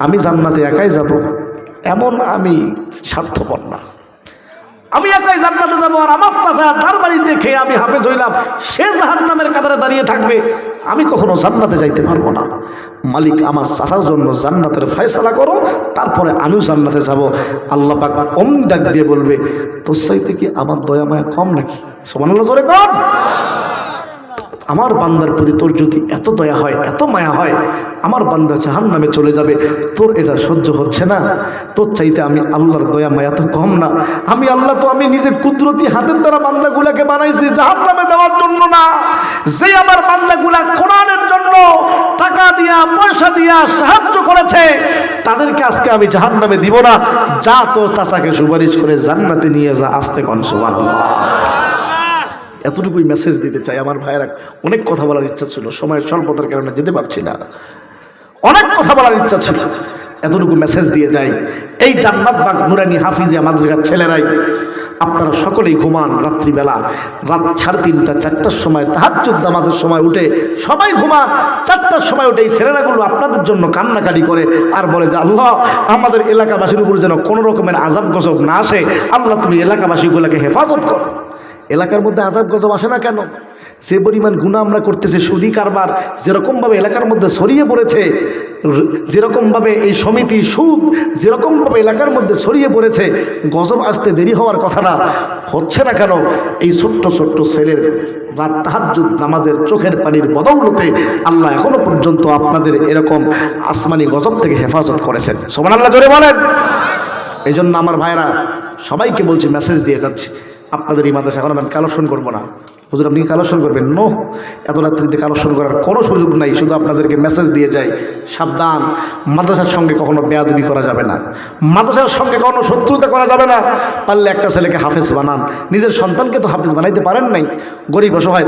আমি জান্নাতে একাই যাব, এমন আমি স্বার্থপর না, আমি একাই জান্নাতে যাবো, আর আমার চাচা তার বাড়িতে খেয়ে আমি হাফেজ হইলাম, সে জাহান্নামের কাতারে দাঁড়িয়ে থাকবে, আমি কখনো জান্নাতে যাইতে পারবো না। মালিক আমার চাচার জন্য জান্নাতের ফয়সালা করো, তারপরে আমিও জান্নাতে যাব। আল্লাহ পাক অমনি ডাক দিয়ে বলবে, তোর চাইতে কি আমার দয়া মায়া কম নাকি? সুবহানাল্লাহ জোরে কর। আমার বান্দার প্রতি তোর যদি এত দয়া হয়, এত মায়া হয়, আমার বান্দা জাহান্নামে চলে যাবে, তোর এটা সহ্য হচ্ছে না? তোর চাইতে আমি আল্লাহর দয়া মায়া তো কম না? আমি আল্লাহ তো আমি নিজে কুদরতি হাতের দ্বারা বান্দাগুলাকে বানাইছি জাহান্নামে দেওয়ার জন্য না। যে আমার বান্দাগুলা কোরআনের জন্য টাকা দিয়া পয়সা দিয়া সাহায্য করেছে, তাদেরকে আজকে আমি জাহান্নামে দিব না। যা তোর চাচাকে সুপারিশ করে জান্নাতে নিয়ে যা, আস্তে কন সুবহানাল্লাহ। এতটুকুই মেসেজ দিতে চাই আমার ভাইয়েরা। অনেক কথা বলার ইচ্ছা ছিল, সময়ের স্বল্পতার কারণে যেতে পারছি না, অনেক কথা বলার ইচ্ছা ছিল, এতটুকু মেসেজ দিয়ে যাই। এই জান্নাত বাগ নুরানি হাফিজিয়া মাদ্রাসার ছেলেরাই, আপনারা সকলেই ঘুমান রাত্রিবেলা, রাত 3:30 4টার সময় তাহাজ্জুদ নামাজের সময় উঠে সবাই ঘুমান, 4টার সময় উঠে এই ছেলেরাগুলো আপনাদের জন্য কান্নাকাটি করে আর বলে যে, আল্লাহ আমাদের এলাকাবাসীর উপর যেন কোনো রকমের আযাব গজব না আসে, আল্লাহ তুমি এলাকাবাসীগুলোকে হেফাজত করো। এলাকার মধ্যে আযাব গজব আসে না কেন? যে পরিমাণ গুনাহ আমরা করতেছি, সুদি কারবার যেরকমভাবে এলাকার মধ্যে ছড়িয়ে পড়েছে, যেরকমভাবে এই সমিতি সুদ যেরকমভাবে এলাকার মধ্যে ছড়িয়ে পড়েছে, গজব আসতে দেরি হওয়ার কথা না, হচ্ছে না কেন? এই ছোট্ট ছোট্ট ছেলের রাত তাহাজ্জুদ নামাজের চোখের পানির বদৌলতে আল্লাহ এখনো পর্যন্ত আপনাদের এরকম আসমানি গজব থেকে হেফাজত করেছেন। সুবহানাল্লাহ জোরে বলেন। এই জন্য আমার ভাইরা সবাইকে বলছি, মেসেজ দিয়ে যাচ্ছি, আপনাদের এই মাদ্রাসা এখন আমি কালেকশন করবো না। হুজুর আপনি কালেকশন করবেন? নো, এত রাত্রিতে কালেকশন করার কোনো সুযোগ নাই। শুধু আপনাদেরকে মেসেজ দিয়ে যাই, সাবধান, মাদ্রাসার সঙ্গে কখনো বেয়াদবি করা যাবে না, মাদ্রাসার সঙ্গে কখনো শত্রুতা করা যাবে না। পারলে একটা ছেলেকে হাফেজ বানান, নিজের সন্তানকে তো হাফেজ বানাইতে পারেন নাই, গরিব অসহায়